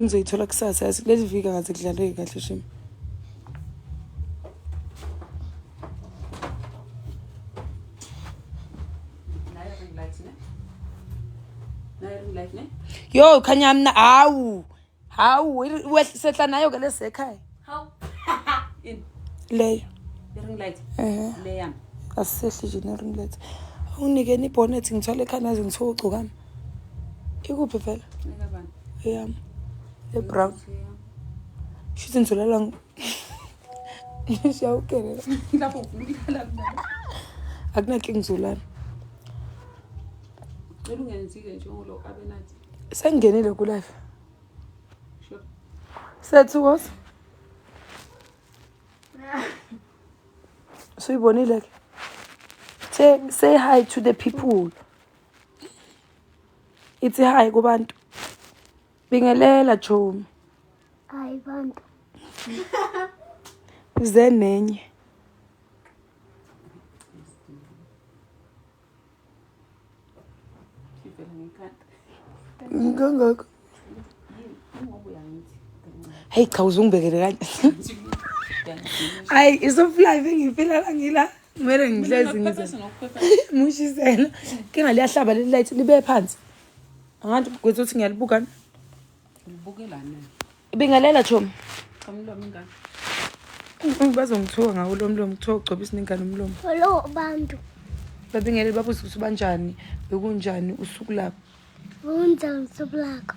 Ngizoyithola kusasa yazi lezi vika kaze kudlaleke kahle shame. Yo khanya mina hawu wehlisehla nayo ke lesekhaya. How? In Leyo. the ring light. Leyo. Asisehli nje ring light. Unike ni bonnet ngithwale ekhanda naze ngithola ugcokama. Ikuphi phela? Nekabani? Eyami. Ebrown. Shithi ngitholela ngishawukele. Lapho ufuna lapha. Akunaki ngizulana. Elungenzike nje ngolo abenathi. Sengingenile ku live. Sure. Sethu was. Suyibonile ke. Say hi to the people. It's hi kubantu. Bingelela Chomi. Hayi bantu. Zenenye. Ngangakho. Hey cha uzungibekele kanje. Ay isofly engifila la ngila. Kumele ngihlezi ngize. Mushisela. Ke ngaliyahlaba le light libe phansi. Angathi kwethu uthi ngiyalibuka. Ubukelana. Bingelela Chomi. Umlomo ingane. Bazongithuka ngawo lo mlomo kuthiwa ugcoba isiningana umlomo. Hello bantu. Babingele babuza ukuthi banjani bekunjani usuku lapho. Unjani soblako?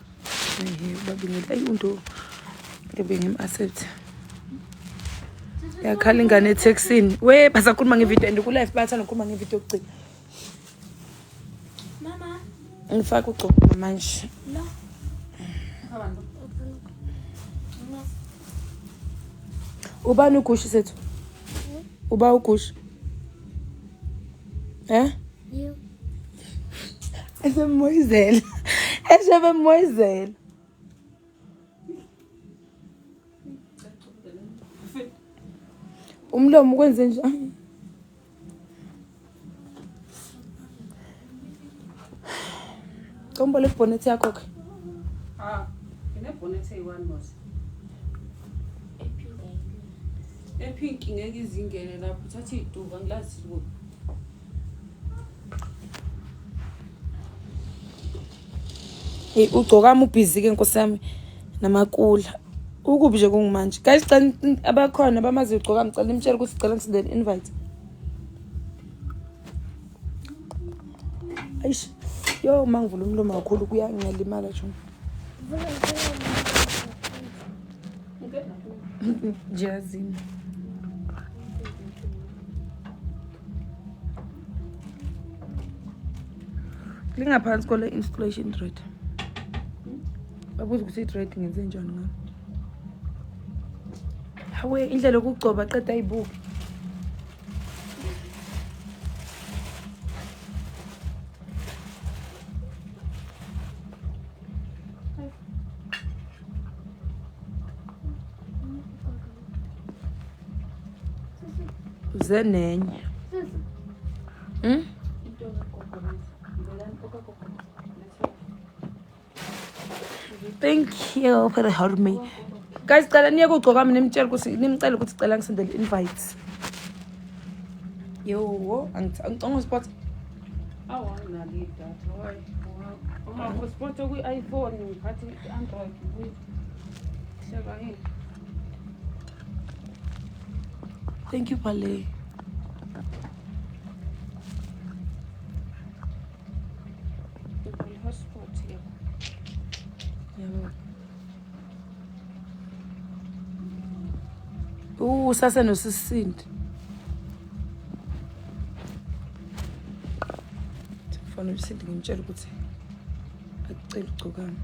Babingele ayi unto ngebe ngim-accept. Yakhala ingane etexini. We basakhuluma ngevideo and ku live bathanda ukukhuluma ngevideo yokugcina. Mama. Ngifaka ugcobo manje. No. Abantu. Ubani ugushi sethu? Uba ugushi. You. Esemoyizela. Esemoyizela. Umlomo kwenze njani? Kombo le bonnet yakho ke. Ine bonnet eyi-1 mos. Epink ngeke izingene lapho thatha iduka ngilazi lo. Hey ugcokama ubhizi ke nkosami namakula. Ukubi nje kungimanje. Guys cela abakhona bamazi ugcoka ngicela imtshela ukuthi sicela ngisendele invite. Ayish. Yo mangivula umlomo kakhulu kuyangilimala nje. Jazzy. Lingaphansi kole installation rate. Babuza ukuthi i-rate ngenze njani ngayo. Hawe indlela yokugcoba qeda ibuka. Zenenye. Thank you for the help me. Guys, cela niye kugcoka mina nimtshela ukuthi nimcela ukuthi cela ngisendele invite. Yo, angiconga spot. Awona lida. Hayi. Uma spot ku-iPhone ngiphathe i-Android hleka yini. Thank you, Pale. Hotspot yebo. Yebo. Sasa nosisindi. Kufanele usindi ngimtshela ukuthi acela ugcokama.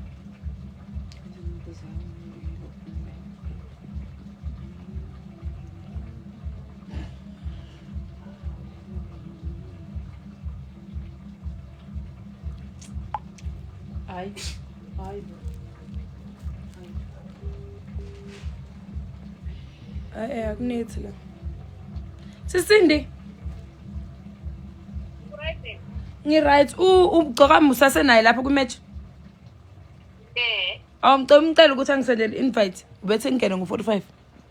Hayi. Akunethi la. Sisindi. Ngi right ugcoka musase naye lapha ku match. Ngicela ukuthi angisendele invite. Bese ngene ngo45.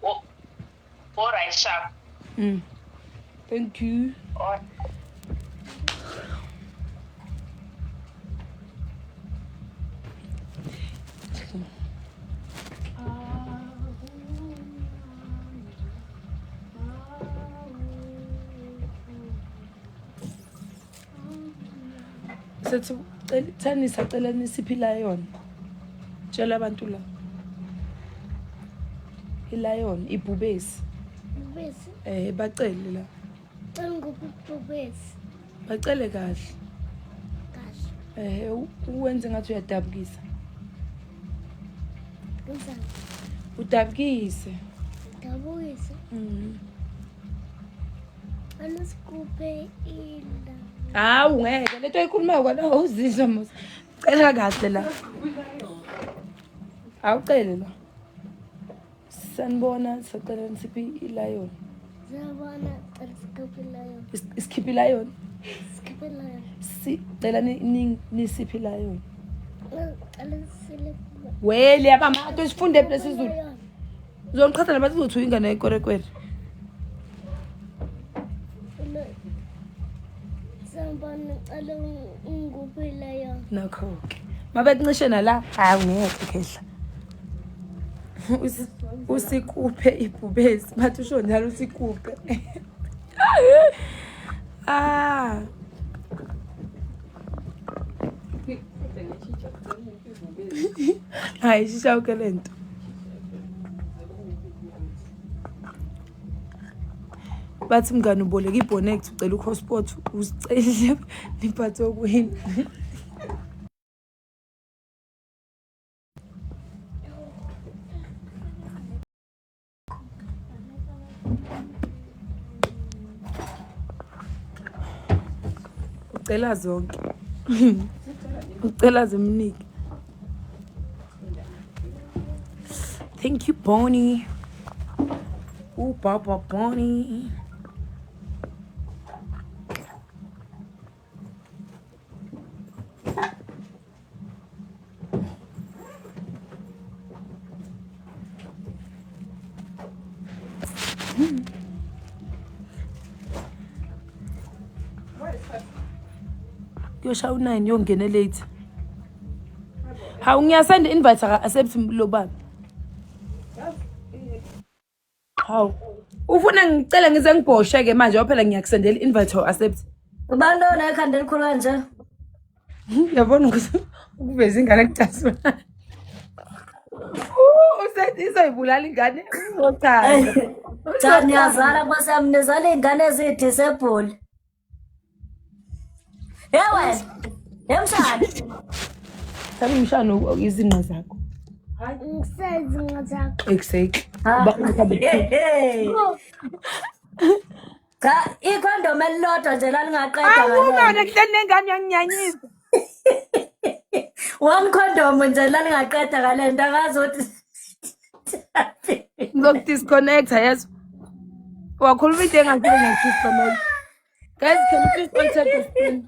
Oh, all right, sharp. Thank you. All Sethu thani sacela nisiphila yona. Tshela abantu la. Ilion ibhubesi. Bubesi. Bacele la. Bubesi. Bacele kahle. Kahle. Uwenze ngathi uyadabukisa. Kunjani? Udabukise. Dabuyise. Anusikuphe ila. Hawu ngeke lento ayikhuluma kwana uzizwa mos. Cela kahle la. Awucele la. Sanibona sacela nisiphi ilion. Zabana asikuphe layo. Isikhiphi lion. Sikuphe layo. Cela nisiphi lion. Alisile. Wele abamato isifunde lesizulu. Uzongiqhatha nabathi uzothi ingane ayikorekwere. Zabana nguphe layo. Nakho ke. Mabekuncishe nala hayi ngeke khehla. Usikuphe ibhubesi bathi usho njalo usikuphe. Hayi shisha ukelento. Bathi mngani uboleka iBonnect ucela uHotspot usicele niphathe okwini. Ucela zonke. Ucela zimnike. Thank you Bonnie. Papa Bonnie. Yosha u9 yongene late. Hawu ngiyasenda invite aka accept lo baba. Hawu. Ufuna ngicela ngize ngibhoshe ke manje waphela ngiyakusendela invite or accept. Ubani lona ekhanda elikhulu kanje? Yabona ukuthi ukuveza ingane kutaswa. Usethi izoyibulala ingane ngothanda. Cha niyazala kwasamnezala ingane ezidisable. Yewe. Yemshana. Sabe umshano izinqa zakho. Ngisenze ngazakho. Exactly. Cha ikhondom elilodwa nje lalingaqeda Awubona kuhleni nengane yanginyanyisa. One condom nje lalingaqeda kalento akazothi Ngizokudisconnecta yazi. Wakhuluma into engapheli ngidisconnect. Guys, can you please contact the screen?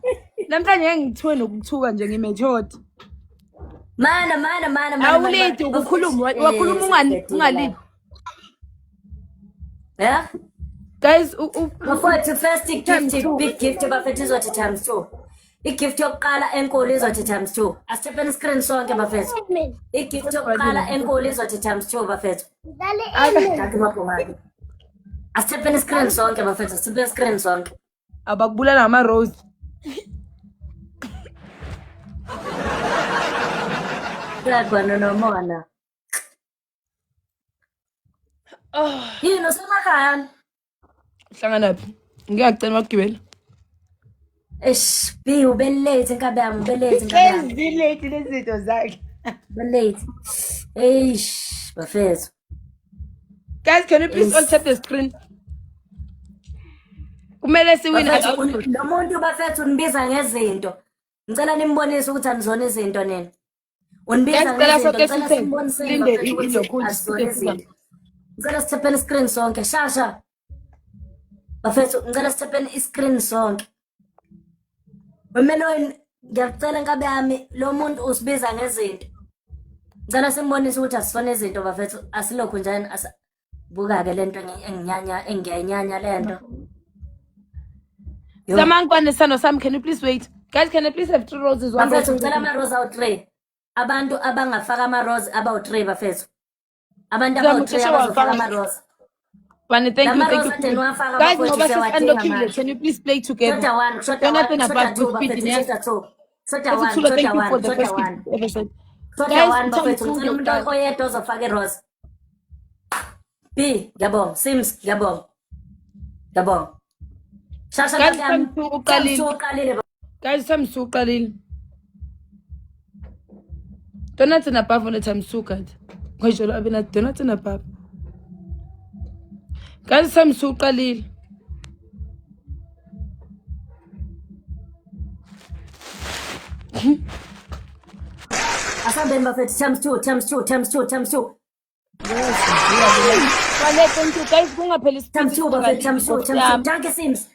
Namhlanje ngithiwe nokuthuka nje ngimethod. Mana. Awulithi ukukhuluma wakhuluma ungaliphi. Yeah? Guys, Bafowethu first gift big gift bafethu izothi times 2. Igift yokuqala enkulu izothi times 2. Asithepeni screen sonke bafethu. Igift yokuqala enkulu izothi times 2 bafethu. Dale Danke mapomani. Asithepeni screen sonke bafethu, asithepeni screen sonke. abakubulala ngama rose. Kuyagwana nomona. Yini usemakhaya? Hlangana phi? Ngiyacela makugibela. B ubelate enkabe yami ubelate enkabe yami. Ezilate lezinto zakhe. Ubelate. Bafethu. Guys, can you please all tap the screen? Kumele siwina. Lo muntu bafethu unibiza ngezinto. Ngicela nimbonise ukuthi anizona izinto nina. Unibiza ngezinto, ngicela simbonise bafethu. Ngicela sithepeni screen sonke. Shasha. Bafethu, ngicela sithepeni iscreen sonke. Wemelo ngiyacela ngabe yami lo muntu usibiza ngezinto. Ngicela simbonise ukuthi asifone izinto bafethu asilokhu njani buka-ke lento engiyayinyanya lento. Samangwane sano Sam, can you please wait? Guys, can I please have 3 roses? One Bafethu rose. ngicela ama-rose awu-3. Abantu abangafaka ama-rose abawu-3 bafethu. Abantu abawu-3 abazofaka ama-rose. Bani, thank you. Guys, Ngoba sesiunlockile, can you please play together? Shota 1, You're shota not 1, in a shota bad 2 with bafethu, speed, yeah? shota 2. Shota That's 1, Tula, thank shota you for 1, the first shota 1. gift ever said. Shota Guys, 1 bafethu Tom, ngicela umuntu oyedwa ozofaka i-rose. B, ngiyabonga. Sims, ngiyabonga. Ngiyabonga. Shasha Guys, ngiyabonga. Tom, uqalile. Uqalile. Guys, Samsu uqalile. Donathi na bavo le Samsu kade. Ngojolo abena donathi na bavo. Guys, Samsu uqalile. Asambeni bafethu times 2, times 2, times 2, times 2. Vale, thank you. Guys, kungapheli Times 2 bafethu, times 2, times 2. Danke Sims.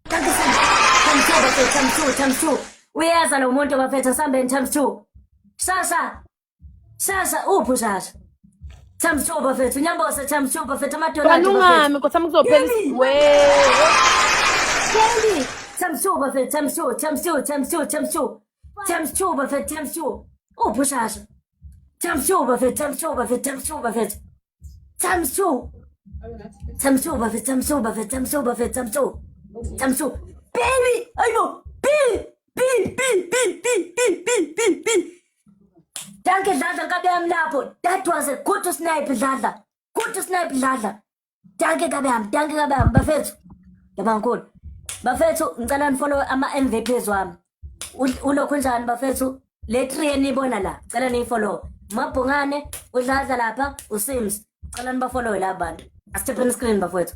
Danke Sims. Times 2 bafethu, times 2, times 2. Uyaza lo muntu bafethu asambeni times 2. Shasha. Shasha, uphu Shasha. Times 2 bafethu, Nyambose times 2 bafethu amadollar bafethu. Banungami kodwa kuzophela we. Candy. Times 2 bafethu, times 2, times 2, times 2, times 2. Times 2 bafethu, times 2. Uphu Shasha. Times 2 bafethu, times 2 bafethu, times 2 bafethu. Times 2. Times 2 bafethu, times 2 bafethu, times 2 bafethu, times 2. Times 2. Baby, ayo. Bill. Danke Dladla kabeyam lapho. That was a good to snipe Dladla. Good to snipe Dladla. Danke kabeyam bafethu. Yabankulu. Bafethu ngicela nifollow ama-MVPs wami. Ulokhu njani bafethu? Le 3 enibona la. Ngicela nifollow. Mabhungane, uDladla lapha, uSims. Ngicela nibafollow laba bantu. Asithephe screen bafethu.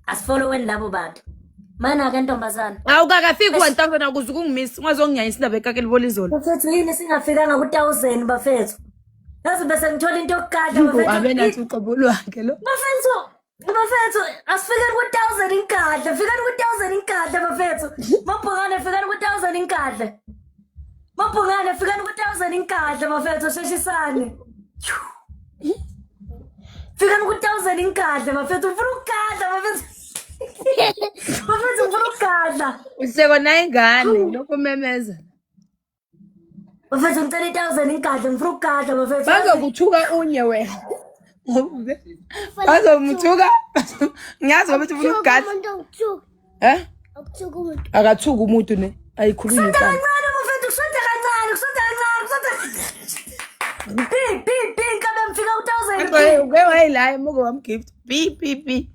Asifolloweni labo bantu. Mana ke ntombazana. Awukakafiki 1000 ukuze ungimisi. Ungazonginyanyisa indaba ekakeli bolizolo. Bafethu yini singafikanga ku-1000 bafethu. Yazi bese ngithola into yokukadla bafethu. Abenathi uqobo lwakhe lo. Bafethu, asifikeni ku-1000 inkadla. Fikani ku-1000 inkadla bafethu. Mabhungane fikani ku-1000 inkadla. Mabhungane fikani ku-1000 inkadla bafethu sheshisane. Fikani ku-1000 inkadla bafethu. Ufuna ukukadla bafethu. Bafethu ufuna ukukadla. Uhleko na ingane lokho memeza. Bafethu ngicela 1000 inkadla ngifuna ukukadla bafethu. Bazokuthuka unye wena. Bazomthuka. Ngiyazi ukuthi ufuna ukugada. Ukuthuka umuntu. Akathuka umuntu ne. Ayikhulumi Sonda insana. kancane bafethu, sonda kancane. Bi, kabe mfika ku-1000. Uke wayila muko wamgift. Bi.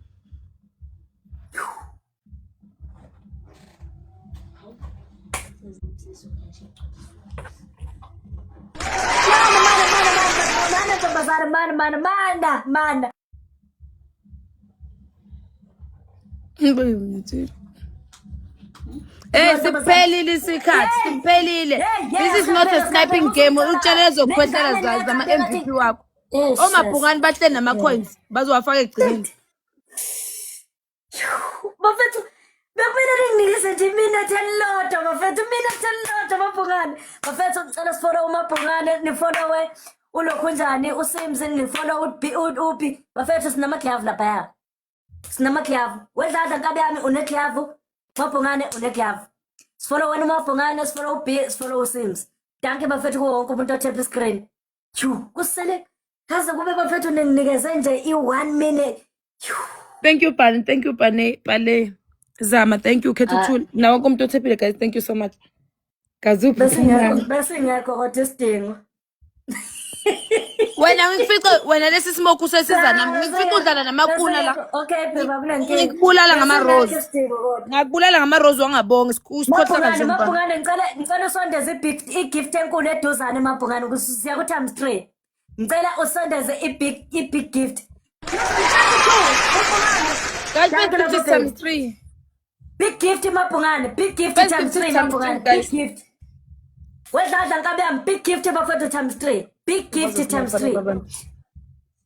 Mana. Siphelile isikhathi. Siphelile. This is not a sniping game. Utshela ezokhwehlela zama MVP wakho. Omabhungani bahle nama coins bazowafaka egcineni. Bafethu, bekufanele nginikise nje mina 10 lodwa bafethu, mina 10 lodwa mabhungane. Bafethu ngicela sifollow umabhungane, nifollowe ulokhu njani, uSims nifollow upi. Bafethu sinama-glove lapha. Sinama-glove. Wedladla nkabe yami une-glove. Mabhungane une-glove. Sifollow wena umabhungane, sifollow uB, sifollow uSims. Danke bafethu kuwo wonke umuntu othepha iscreen. Kusele kaze kube bafethu ninginikeze nje i-1 minute. Thank you Pane. Zama, thank you Kethuthula. Nawo wonke umuntu othephile guys, thank you so much. Kazuphi. Bese ngekho kodwa isidingo. Wena lesi smoke usesiza nami. Ngifika udlala namakuna la. Okay, beba kunenkinga. Ngikubulala ngama-rose. Ngakubulala ngama-rose wangabonga. Usikhohla kanzima. Mabhungane ngicela usondeze i-gift enkulu eduzane mabhungane ukuthi siya ku times 3. Ngicela usondeze i-big gift. Guys, let's do times 3. Big gift mabhungane, big gift times 3 mabhungane, big gift. Wedladla nkabe yami, big gift bafethu times 3. Big gift times 3.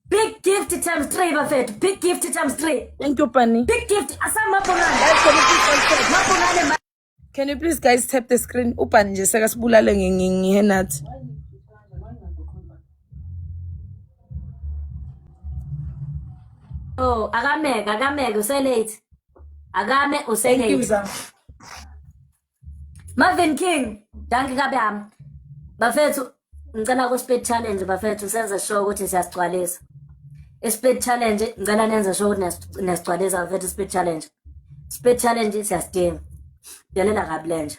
Big gift times 3 bafethu, big gift times 3. Thank you Pani. Big gift asama mabhungane. Mabhungane. Can you please guys tap the screen? Upani nje seka sibulale ngihenathi. Oh, akameke uselate. Akame Thank you, uselate. Zam. Marvin King, danke kabi yami. Bafethu, ngicela ku speed challenge bafethu senze sure ukuthi siyasigcwalisa. Speed challenge ngicela nenze sure ukuthi nesigcwalisa bafethu speed challenge. Speed challenge siyasidinga. Delela kabi lenje.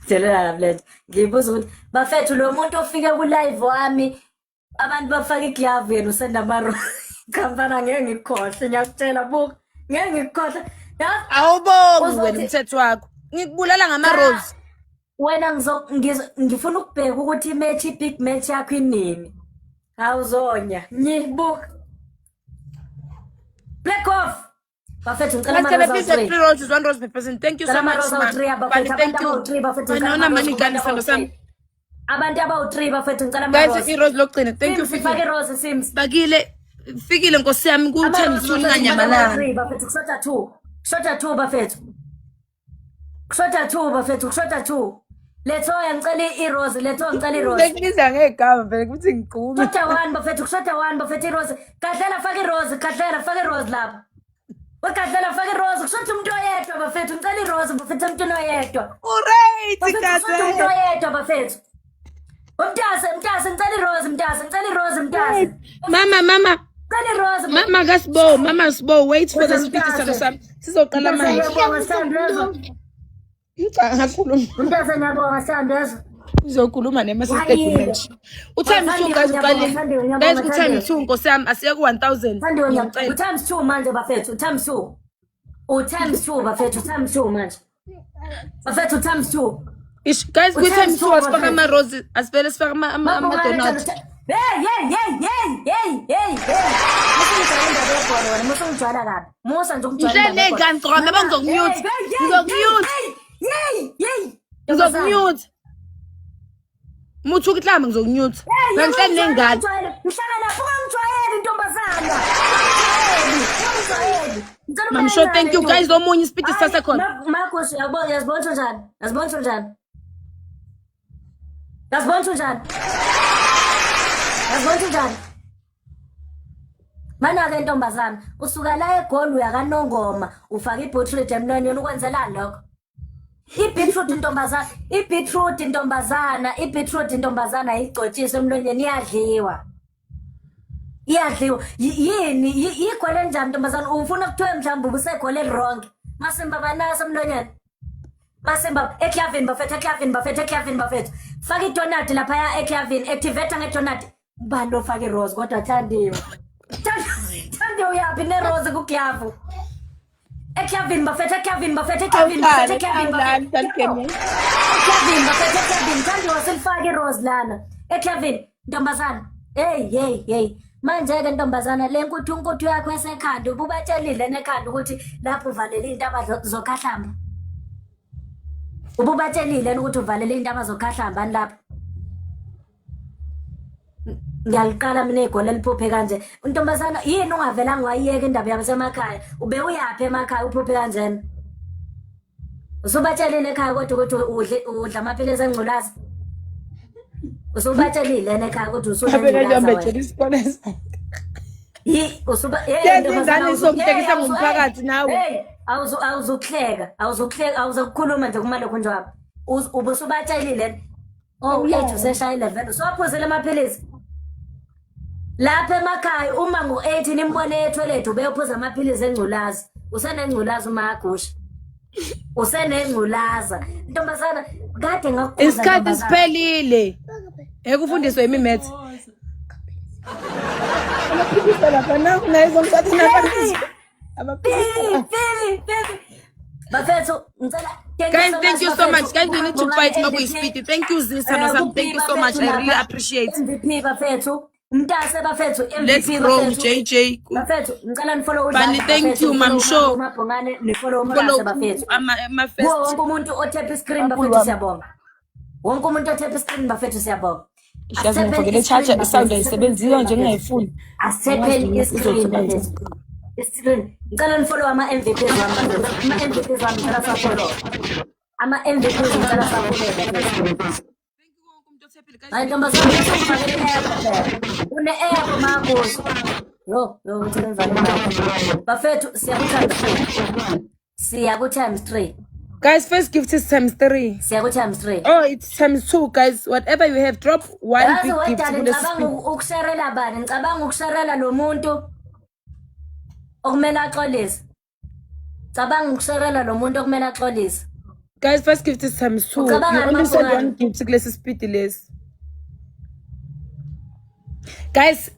Delela kabi lenje. Ngibuza ukuthi bafethu lo muntu ofike ku live wami abantu bafaka iglove yena usenda maro. Kamfana ngeke ngikhohle ngiyakutshela buka. Ngeke ngikhohle. Awubongi wena umthetho wakho. Ngikubulala ngama-rose. Wena ngifuna ukubheka ukuthi imatch big match yakho inini. Awuzonya. Nyibuka. Black off. Bafethu ngicela Ngicela mara please 3 roses, 1 rose per person. Thank you so much, man. Thank you. Wena mani kanisando sami. Abantu abawu3 bafethu ngicela mara Guys, i-rose lokugcina. Thank you, Fake Fikile. rose Sims. Fikile nkosi yami ku-10 nganyamalanga. Bafethu kushota 2. Kushota 2 bafethu. Kushota 2 bafethu kushota 2. Lethoya ngicela i-rose, lethoya ngicela i-rose. Bengibiza ngegama vele kuthi ngiqume. Kushota 1 bafethu kushota 1 bafethu i-rose. Kadlela faka i-rose, kadlela faka i-rose lapha. Wakadlela faka i-rose kushota umuntu oyedwa bafethu ngicela i-rose bafethu umuntu oyedwa. Alright, Kushota umuntu Kade. oyedwa bafethu. Mtase ngicela i-rose ngicela i-rose Mama. Ngicela i-rose. Mama kasbo, Mama Sbo, wait for the speaker salo sami. Sizoqala manje. Ngakhuluma. Mtase ngiyabonga Sandezo. Uzokhuluma nema-statement manje. U-times 2 guys uqalile. Guys u-times 2 nkosi yami asiye ku-1000. Ngiyacela. U-times 2 manje bafethu u-times 2. U-times 2 bafethu u-times 2 manje. Bafethu u-times 2. Guys ku-times 2 asifaka ama-roses, asivele sifaka ama-donuts. Musungijwala kabi. Musa nje ukujwala. Ngihleli ney'ngane Gqome, yabo ngizokumute. Ngizokumute. Muthi ukuhlamba ngizokunyutha. Ngihleli ney'ngane. Mhlala lapho ungangijwayeli intombazana. Mama sure, thank you guys. Omunye isipiti sisasekhona. Marcos, yazibona njani? Mana-ke ntombazana, usuka la eGoli uyakaNongoma, ufaka ibhitruthi emlonyeni ukwenzelani lokho? Ibhitruthi intombazana igcotshise emlonyeni iyadliwa. Yini? Igole njani ntombazana? Ufuna kuthiwe mhlawumbe ubusekhole wrong. Masimba banasa emlonyeni. Masimba eKlavin bafethu. Faka idonut lapha eKlavin, activate ngedonut. Ubani ofaka irose kodwa Thandiwe. Thandiwe uyaphi nerose kuklavu? eKlavin bafethu. Thandiwe wasilifaka irose lana. eKlavin ntombazana. Hey. Manje-ke ntombazana le nkuthu yakho esekhanda ububatshelile nekhanda ukuthi lapho uvalele intaba zokhahlamba. Ububatshelile ukuthi uvalele intaba zokhahlamba lapho. Ngiyaliqala mina igole liphuphe kanje. Untombazana yini ungavelanga wayiyeka indaba yabasemakhaya? Ube uyaphi emakhaya uphuphe kanjena? Usubatshelile ekhaya kodwa ukuthi udla amaphilisi engculazi. Usubatshelile ekhaya ukuthi Ngiyabeleza. Ingane sokuhlekisa ngumphakathi nawe. Awuzokhuluma nje kumale kunjwapha. Ubusubatshelile. Ethu seshaya 11 usuwaphuzile amaphilisi. Lapha emakhaya uma ngo-18 nimbone etoilet ubeyophuza amaphilisi engculazi. Usenengculazi umagusha. Usenengculaza. Ntombazana kade ngakukhuza. Isikhathi siphelile. Ekufundiswe imimethi. Amaphilisi lapha nazo ngithatha nabantu. Amaphilisi. Bafethu ngicela Guys, thank you so much. Guys, we need to fight Mabu Speedy. Thank you, Zisa. Thank you so much. I really appreciate it. MVP bafethu. Mntase bafethu MVP. Let's grow, JJ. Bafethu ngicela nifollow Bani, thank you, Mam Show. Mabhongane nifollow Mntase bafethu. Wonke umuntu otap screen bafethu siyabonga. Wonke umuntu otap screen bafethu siyabonga. Ishazi ngifakele charger isound ayisebenzisa nje ngingayifuni. Asepheli screen bafethu. Ngicela nifollow ama-MVPs wami bafethu. Ama-MVPs wami ngicela safollow. Ama-MVPs ngicela safollow bafethu. Hayi ntombazana ne-app makuso. Yo, uthenza imali. Bafethu siya ku times 3. Guys, first gift is times 3. Siya ku times 3. Oh, it's times 2, guys. Whatever you have, drop one Yazi big gift. wedala ngicabanga ukusharela bani? Ngicabanga ukusharela lo muntu okumele axolise. Ngicabanga ukusharela lo muntu okumele axolise. Guys, first gift is times 2. You Ucabanga only said amapungane. one gift, less speed less. Guys,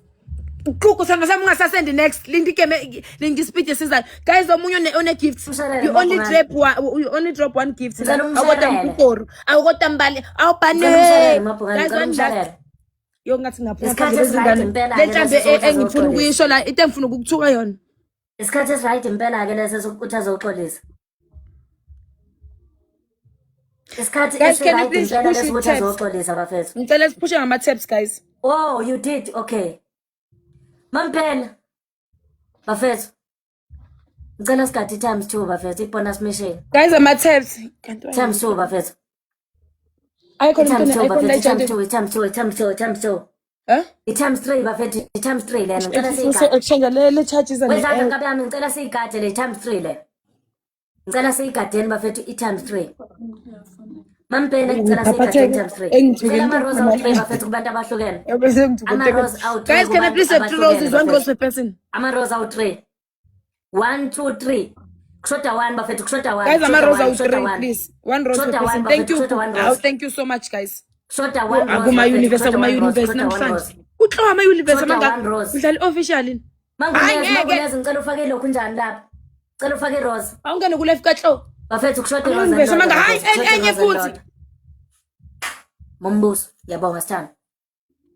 kuku sana sami ungasasend next. Linki speed siza. Guys, omunye one gifts. Umshayelele You only mapungane. drop one gift. Ngicela Awukoda umshayelele. mkuru. Awukoda mbali. Awubane. Ngicela mapungane, Guys, ngicela one umshayelele. last. Yo ngathi ngaphuma Isikhathi phambili esi-right ezingane. impela Le ke mhlambe leso sokuthi engifuna azoxolisa. ukuyisho la into engifuna ukuthuka yona. Isikhathi esi-right impela ke leso sokuthi azoxolisa. Isikhathi Guys, can you esi-right please impela push leso it ukuthi tabs? azoxolisa bafethu. Ngicela sipushe ngama tabs, guys. Oh, you did. Okay. Mampela. Bafethu. Ngicela sigadi times 2 bafethu ibonus mission. Guys, ama tabs. Times 2 bafethu. Icon Times 2 bafethu. legend. Times 2. Huh? Times 3 bafethu. Times 3 lena ngicela siyigade. Exchange le charges and Wedlala ngabe yami ngicela siyigade le times 3 le. Ngicela siyigadeni bafethu times 3. Mampela ngicela siyigade times 3. Ngicela ama rose awu 3 bafethu kubantu abahlukene. Ama rose awu 3. Guys, can I please have 3 roses, 1 rose per person? Ama rose awu 3. 1 2 3. Kushoda 1 bafethu kushoda 1. Guys, ama rose out 3, please. 1 rose per Shota person. one, Thank you. shota one rose. Oh, thank you so much, guys. Kushoda 1 rose. Akuma universe, bafethu, akuma kushoda one rose, universe kushoda one namhlanje. rose. Uthiwa ama universe Shota amanga. one rose. Udlala official. Mangulezi ngicela ufake lokhu njani lapha. Ngicela ufake rose. Awungene ku live kaHlo. Bafethu kushoda Ama rose. universe and amanga. Lord, Hayi bafethu, kushoda enye rose and futhi. Lord. Mombuso, ngiyabonga sithando.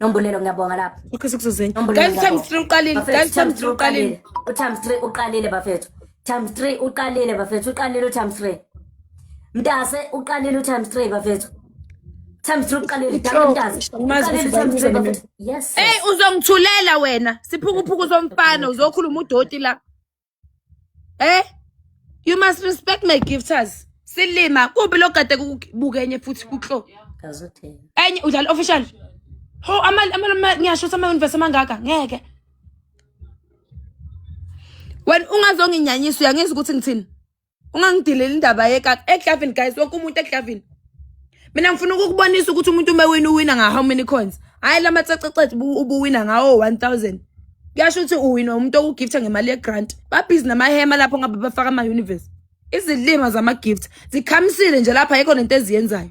Nombulelo ngiyabonga lapha. Okay, sikuzozenye. Nombulelo Guys, times 3 uqalile. Bafethu, Guys, times 3 uqalile. Times 3 uqalile bafethu. Times 3 uqalile bafethu. Uqalile times 3. Mntase uqalile times 3 bafethu. Times 3 uqalile Mntase. Uqalile times 3 bafethu. Yes. Hey, uzongithulela wena. Siphukuphuku somfana uzokhuluma udoti la. You must respect my gifters. Silima kubi lokade kubukenye futhi kuhlo. Kazothela. Enye udlala official. Ho ngiyasho sama universe mangaka ngeke. When ungazonginyanyisa uyangizwa ukuthi ngithini. Ungangidilela indaba eGlavin guys, wonke umuntu eGlavin. Mina ngifuna ukukubonisa ukuthi umuntu uwina nga how many coins. Hayi lama cececece ubuwina ngawo 1000. Kuyasho ukuthi uwina umuntu okugifta ngemali yegrant. Babhizi namahema lapho ngabe bafaka ama universe. Izilima zama gift zikhamisile nje lapha ayikho lento eziyenzayo.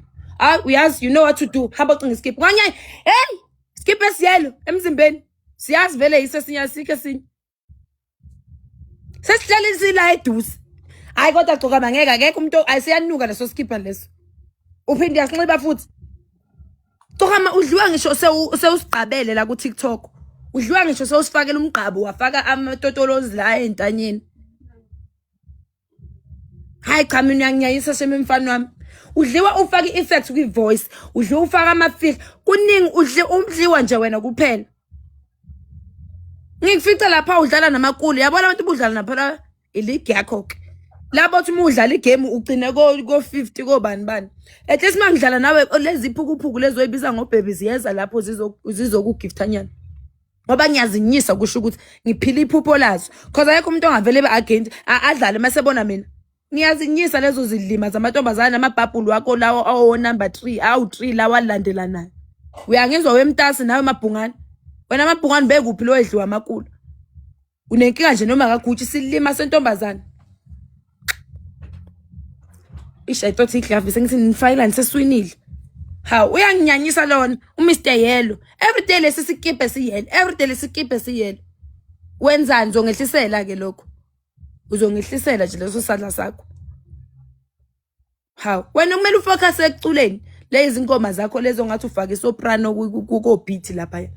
Uyazi, you know what to do. Hamba ucinga skip. Nganyay, hey, skip esiyelo emzimbeni. Siyazi vele isesinya sike sinye. Sesihlala isila eduze. Hayi kodwa gcoka mangeke akekho umuntu ayisiyanuka leso skipper leso. Uphinde yasinxiba futhi. Gcoka udliwa ngisho sewusiqabele la ku TikTok. Udliwa ngisho sewusifakela umgqabo wafaka amatotolozi la entanyeni. Hayi cha mina ngiyanyayisa sememfana wami. Udliwa ufaka i-effect kwi-voice, udliwa ufaka ama-feel, kuningi umdliwa nje wena kuphela. Ngikufica lapha udlala namakulu, yabona abantu budlala napha iligi yakho ke. Labo uthi udlala igame ugcine ko 50 ko bani. At least mangidlala nawe lezi phukuphuku lezo oyibiza ngobhebi ziyeza lapho zizokugiftanyana. Ngoba ngiyazinyisa kusho ukuthi ngiphila iphupho lazo. Because ayekho umuntu ongavele be-agent adlale masebona mina. Niyazinyisa lezo zidlima zamantombazana amabhabhulu wakho lawo awo number 3 awu 3 lawa landelanayo. Uyangizwa wemtasi nawe mabhungane. Wena amabhungane bekuphi lo edliwa amakulu. Unenkinga nje noma akaguthi silima sentombazana. I thought iGlavi sengithi nifile seswinile. Ha uyanginyanyisa lona uMr Yellow. Every day lesikipe siyelo. Every day lesikipe siyelo. Wenzani uzongehlisela ke lokho? Uzongehlisela nje leso sandla sakho. Haw wena kumele ufocus ekuculeni lezi inkoma zakho lezo ngathi ufaka isoprano ku beat lapha.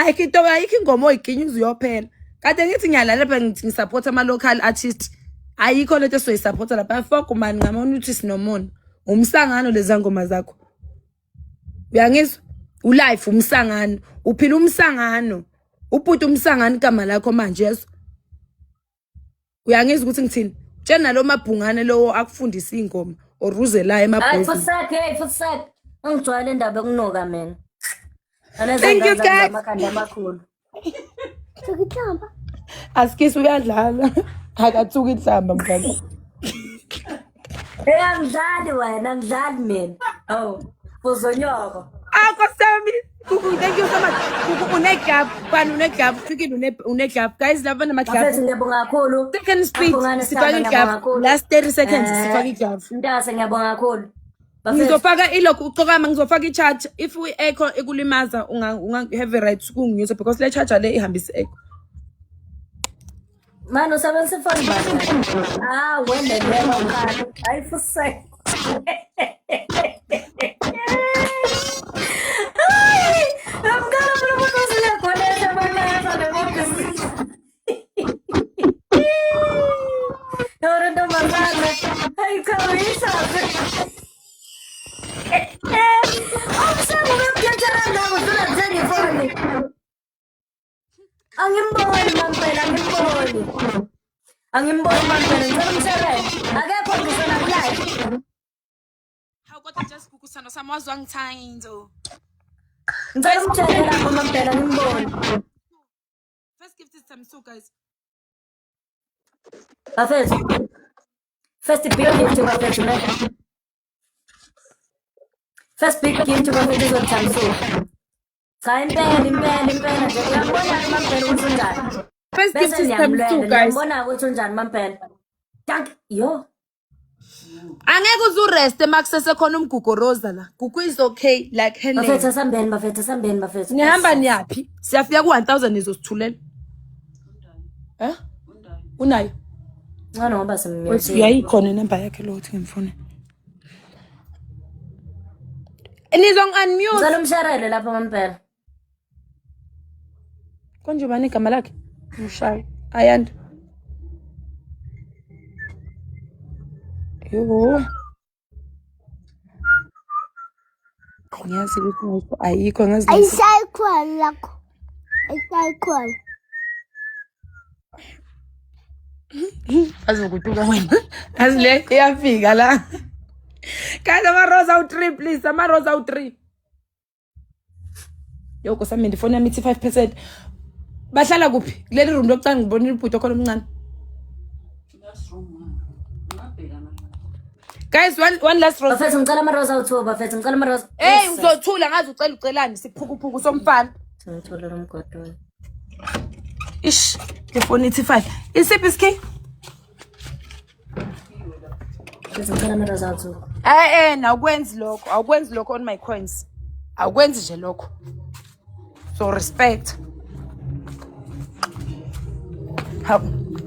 Ayikho ingoma oyiginya uyophela. Kade ngithi ngiyalala lapha ngithi support ama local artists. Ayikho lento soyisupport lapha. Fuck man ngamona uthi sinomona. Umsangano lezi ngoma zakho. Uyangizwa? Ulife umsangano. Uphila umsangano. Uphuta umsangano igama lakho manje yeso. Uyangizwa ukuthi ngithini? Tshena lo mabhungane lowo akufundisa ingoma oruze la emabhozini. Futhi sakhe. Angijwayele indaba ekunuka mina. Thank you, guys. Amakhanda amakhulu. Tukitamba. Asikisi uyadlala. Akathuki inhlamba mfana. Angidlali wena, angidlali mina. Oh, uzonyoko. Akosami. Kuku, thank you so much. Kuku unegap, pan unegap, chicken unegap. Guys, lava na magap. Bafethu ngiyabonga kakhulu. Second speed, sifaki gap. Last 30 seconds, sifaki gap. Mntase ngiyabonga kakhulu. Ngizofaka ilokhu uqokama ngizofaka i-charge. If we-echo ekulimaza unga-have right ukunginyuza because le charger le ihambisa i-echo. Mano, usebenzisa ifoni bani? Wena lelo mkhulu. Hayi fuse. I'm gonna put this in the corner. Ahora no más nada. Ay, cabeza. Angimboni mampela ngizomsebenza akekho ngisona live. How got just kukusana samazwa ngithanzo. Ngicela umtshele lapho mampela ngimboni. First gift is time so guys. Bafethu. First big gift bafethu ne. First big gift bafethu izothamso. Cha impela nje uyabona mampela ukuthi unjani. First gift is time so guys. Ngiyabona ukuthi unjani mampela. Thank yo. Angeke uzureste makusese khona umgugoroza la. Gugu is okay like her name. Bafethu sambeni bafethu. Nihamba niyaphi? Siyafika ku-1000 izosithulela. Unayo? Ngani ngoba Wethu uyayikhona inamba yakhe lo uthi ngimfune. Nizong-unmute. Ngicela umsharele lapho mampela. Konje bani igama lakhe? Mshayi. Ayanda. Yo. Ngiyazi ukuthi ayikho ngazi. Ayisayikhona lakho. Ayisayikhona. Azokutuka wena. Asile iyafika la. Guys, ama-rose awu-3 please. Ama-rose awu-3. Yo Nkosi phone yami ithi 5%. Bahlala kuphi? Kuleli room lokucanga ngibonile ibhuti khona omncane. Guys, one last rose. Bafethu ngicela ama-rose awu-2 bafethu ngicela ama-rose. Hey, uzothula ngazi ucelani siphukuphuku somfana. Ngithola umgodo. Ish, ngifona ithi 5. Isiphi isikhi? Bafethu ngicela ama-rose awu-2. Awukwenzi lokho on my coins. Awukwenzi nje lokho. So respect.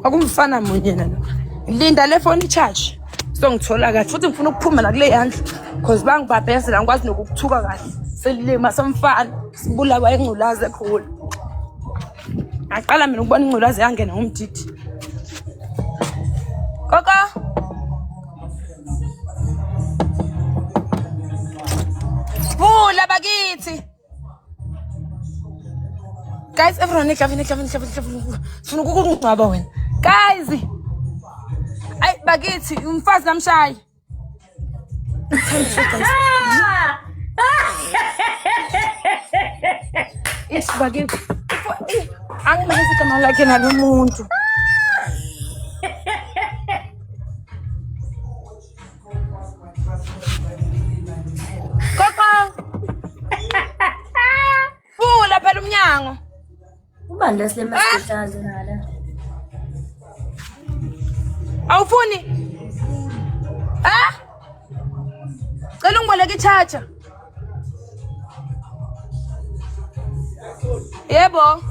Akumfana munye nalo. Linda le phone charge. So ngithola kahle futhi ngifuna ukuphuma la kule yandla because bangibhabhezela ngikwazi nokukuthuka kahle. Selilima somfana sibulawa engculazi ekhulu. Aqala mina ukubona ingculazi yangena ngomdidi. Kaka. Vula bakithi. Guys, everyone klavini. Sifuna ukungcwaba wena. Guys. Ay bakithi umfazi namshayi. Bakithi. Angimase igama lakhe nalomuntu. Kaka. Vula phela umnyango. Ubani lesilemasikhazi nala. Awufuni? Cela ungiboleke i-charger. Yebo.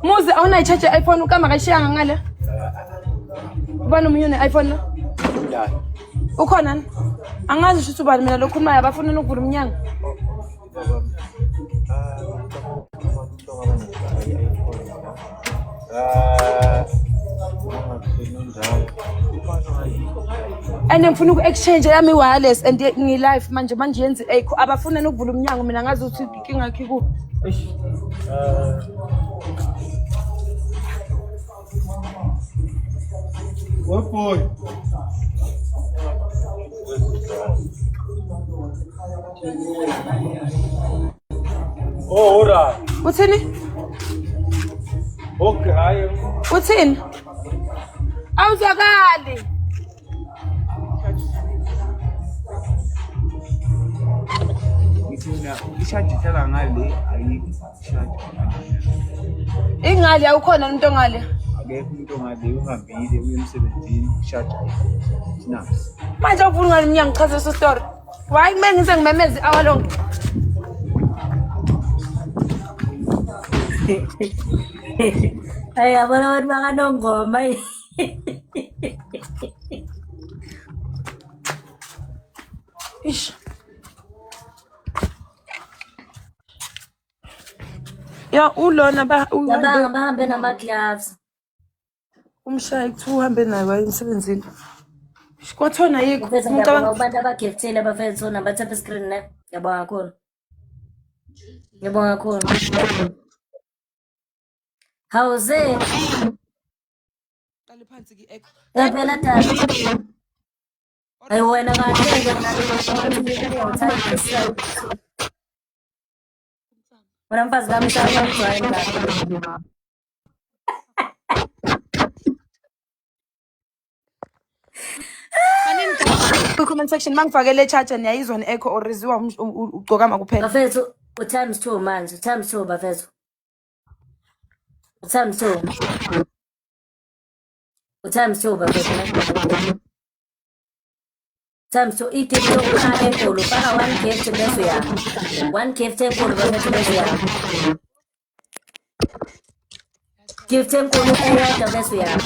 Muzi awunayi charger iPhone ukama kashiyanga ngale. Ubani umunye ne-iPhone la? Ukhona na? Angazi ukuthi ubani mina lokhulumayo abafuna ukuvula umnyango. And ngifuna uku-exchange yami wireless and ngi-live manje yenze abafuna ukuvula umnyango mina ngazi ukuthi inkinga yakhe kuphi. What boy? Oh, alright. Uthini? Okay, hayi. Uthini? Awuzwakali. Ishaji tela ngale ayikho ishaji. Ingali awukhona umuntu ongale. Akekho umuntu ongale uhambile uye emsebenzini ishaji ayikho. Sinasi. Manje ufuna ngani mina ngichazisa story. Why kumele ngise ngimemeze awalong? Ay, abona abantu bakanongoma. Ish. Ya ulona Bahambe nama-gloves. umshayi kuthiwa uhambe naye waye emsebenzini. Kwathona yikho. Mfethu ngiyabonga kubantu abagiftile bafethu nabathatha screen ne. Ngiyabonga kakhulu. Ngiyabonga kakhulu. Howze? Qale phansi ki echo. Phela tata. Ay wena kahle wena mfazi kami shaya ngijwayele. Comment section mangifakele charger niyayizwa ne-echo or riziwa ugcokama kuphela. Bafethu times 2 manje, times 2 bafethu. Times 2. Times 2 bafethu. Times 2 igift yokuqala enkulu faka 1 gift bese ya. 1 gift enkulu bafethu bese ya. Gift enkulu eyodwa bese ya.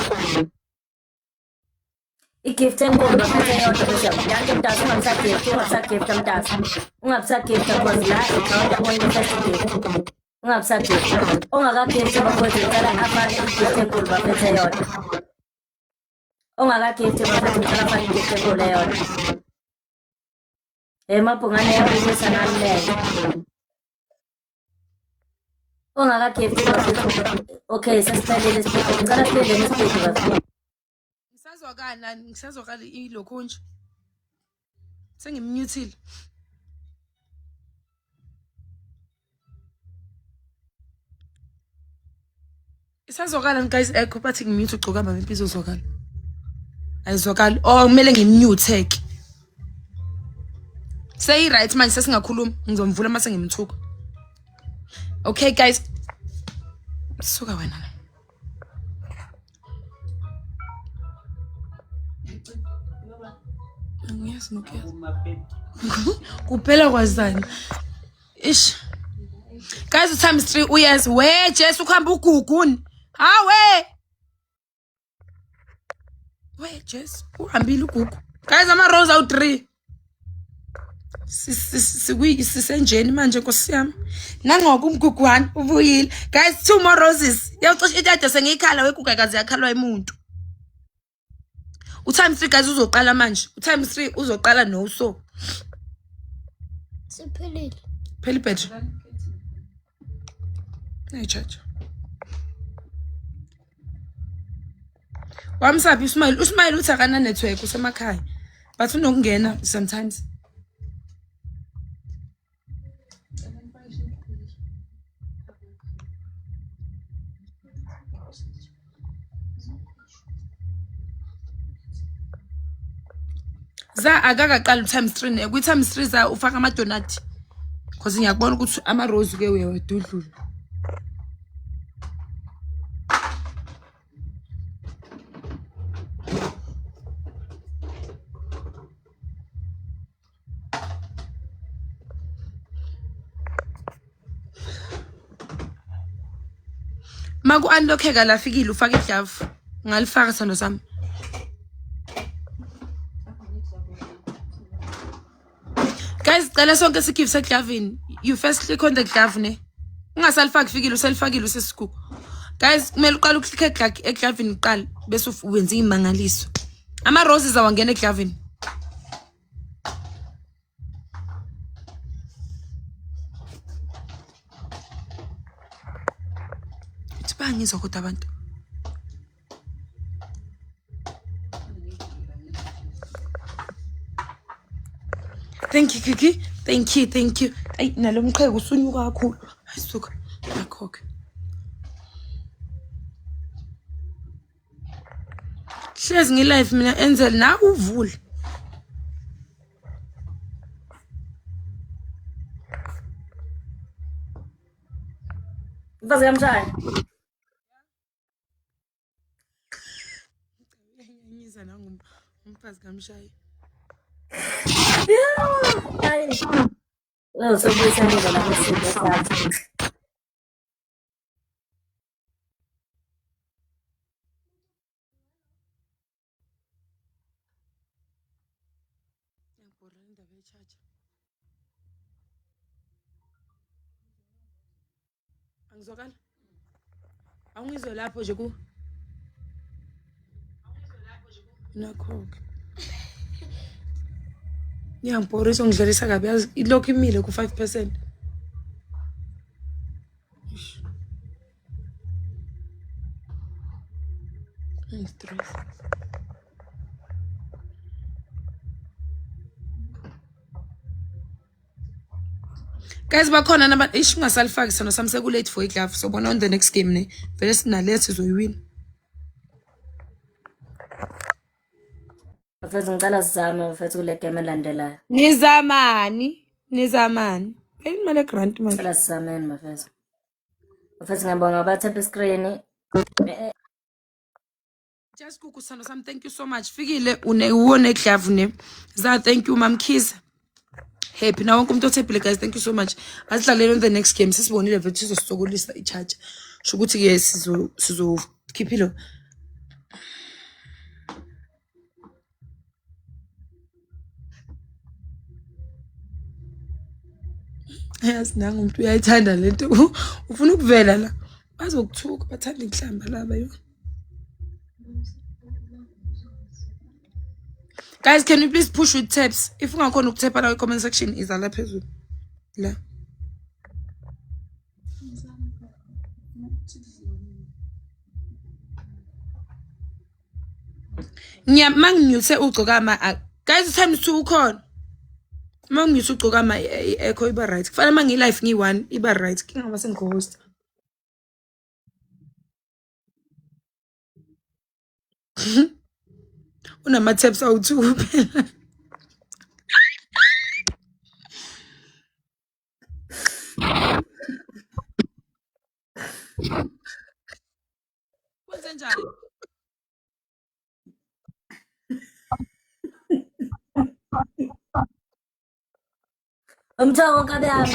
I-gift enkulu bafethu eyodwa bese ya. Yanto mntasa ungabisagift ungabisagift because la account only first gift. Ungabisagift. Ongakagift bafethu ucela afake i-gift enkulu bafethu eyodwa. Ongakagift bafethu ucela afake i-gift enkulu eyodwa. Mabhungane yabuyisa nami lelo. Ongakagift bafethu. Okay, sesiphelile isiphetho. Ngicela siphinde nesiphetho bafethu. Ngisazwakala ilokhu nje. Sengimmuteile. Isazwakala guys echo bathi ngimute ugcokama impilo izozwakala. Ayizwakali. Oh kumele ngimute ke. Say right manje sesingakhuluma ngizomvula mase ngimthuka. Okay guys. Suka wena. Ngiyazi nokuyazi. Kuphela kwazani. Ish. Guys times 3 uyazi we Jesu ukuhamba uguguni. Hawe. We Jesu uhambile ugugu. Guys ama rose awu 3. Sisenjeni manje nkosiyami. Nangoku umgugwana ubuyile. Guys 2 more roses. Yawucisha ithathe sengikhala wegugakazi yakhalwa umuntu. Times 3 guys uzoqala manje. Times 3 uzoqala no so. Siphelile. Pheli battery. Hey charge. Wamsaphi Usmile uthi akana network usemakhaya. But unokungena sometimes. Za akakaqala times 3 ne ku times 3 za ufaka ama donut because ngiyakubona ukuthi ama rose ke uyadudlula. Maku unlockeka la fikile ufaka iglove ngalifaka sando sami. Guys, cela sonke sigive seglavini. You first click on the glove ne. Ungasalifaki fikile uselifakile usesiku. Guys, kumele uqala uklikhe eglavini uqala bese uwenza imangaliso. Ama roses awangena eglavini. Ngizwa kodwa abantu. Thank you, Kiki. Thank you, thank you. Ay, nalo mqheko usunyuka kakhulu. Ayisuka. Akho-ke. Hlezi ngi-live mina Enzel na uvule. Mfazi kamshaya. Ngiza umfazi kamshayi. Hayi. Sobuyisandela lapho sibethatha. Angizwakala? Awungizwe lapho nje ku. Nakho-ke. Ngiyangibhorisa ngidlalisa kabi yazi ilokhu imile ku 5%. Stress. Guys bakhona nabantu ish ungasalifaki sona sami sekulate for iglove so bona on the next game ne vele sinale sizoyiwina. Mfazi ngicela sizame mfethu kule game elandelayo. Nizamani. Imali grant manje. Ngicela sizameni mfethu. Mfethu ngiyabonga abathatha iscreen. Just kuku sano sami thank you so much. Fikile uwone glove ne. Za thank you Mam Kiss. Happy na wonke umuntu othebile guys thank you so much. Asidlalele on the next game sisibonile vele sizosokolisa i-charge. Sho ukuthi ke sizo khiphilo. Yes nanga umuntu uyayithanda lento ufuna ukuvela la bazokuthuka bathanda inhlamba laba yo. Guys, can you please push with taps? If you want to tap on the comment section, is ala phezulu. La. Manginyuse ugcoka ama guys times 2 ukhona. Manginyuse ugcoka ama echo iba right. Kufanele mangi live ngi1 iba right. Kingaba sengihost. Unama taps awu2 phela. Kwenzenjani? Umthongo kabe yami.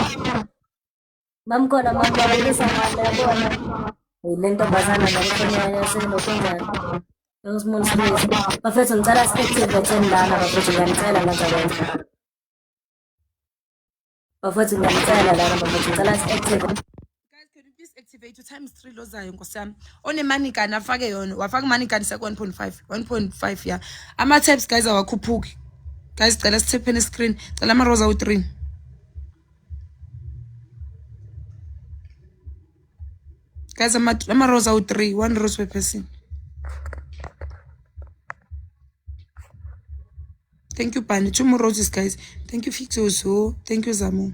Bamkhona mambalisa ngale yabona. Lento bazana nalifanya senokwenzana. Ngosimono sibisi. Bafethu ngicela si-activate lana bafethu ngiyanicela ngizakwenza. Bafethu ngiyanicela lana bafethu ngicela si-activate. Guys, can you please activate your times 3 lozayo nkosami? One money kan afake yona. Wafaka money kan sek 1.5. 1.5 ya. Ama tabs guys awakhuphuki. Guys, cela sithephe screen. Cela ama rows awu3. Guys, ama rows awu3. 1 rose per person. Thank you, Pani. 2 more roses, guys. Thank you, Fixoso. Thank you, Zamu.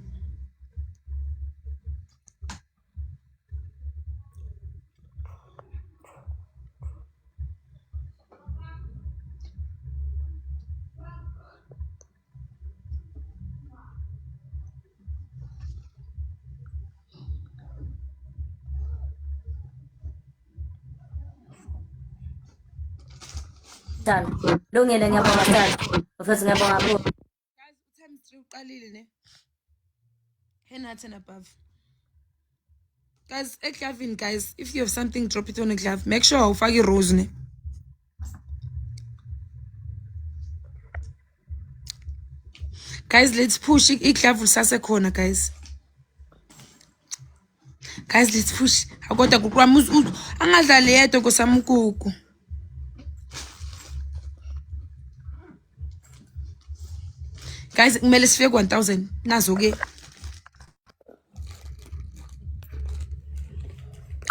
Done. Lungile ngiyabonga sana. Bafethu ngiyabonga bro. Guys, times 3 uqalile ne. Henna 10 above. Guys, eglavini guys, if you have something drop it on a glove. Make sure ufake rose ne. Guys, let's push iglove lisase khona guys. Guys, let's push. Akoda kukwami angadlali yedwa kosamukuku. Guys, kumele sifike 1000 nazo ke.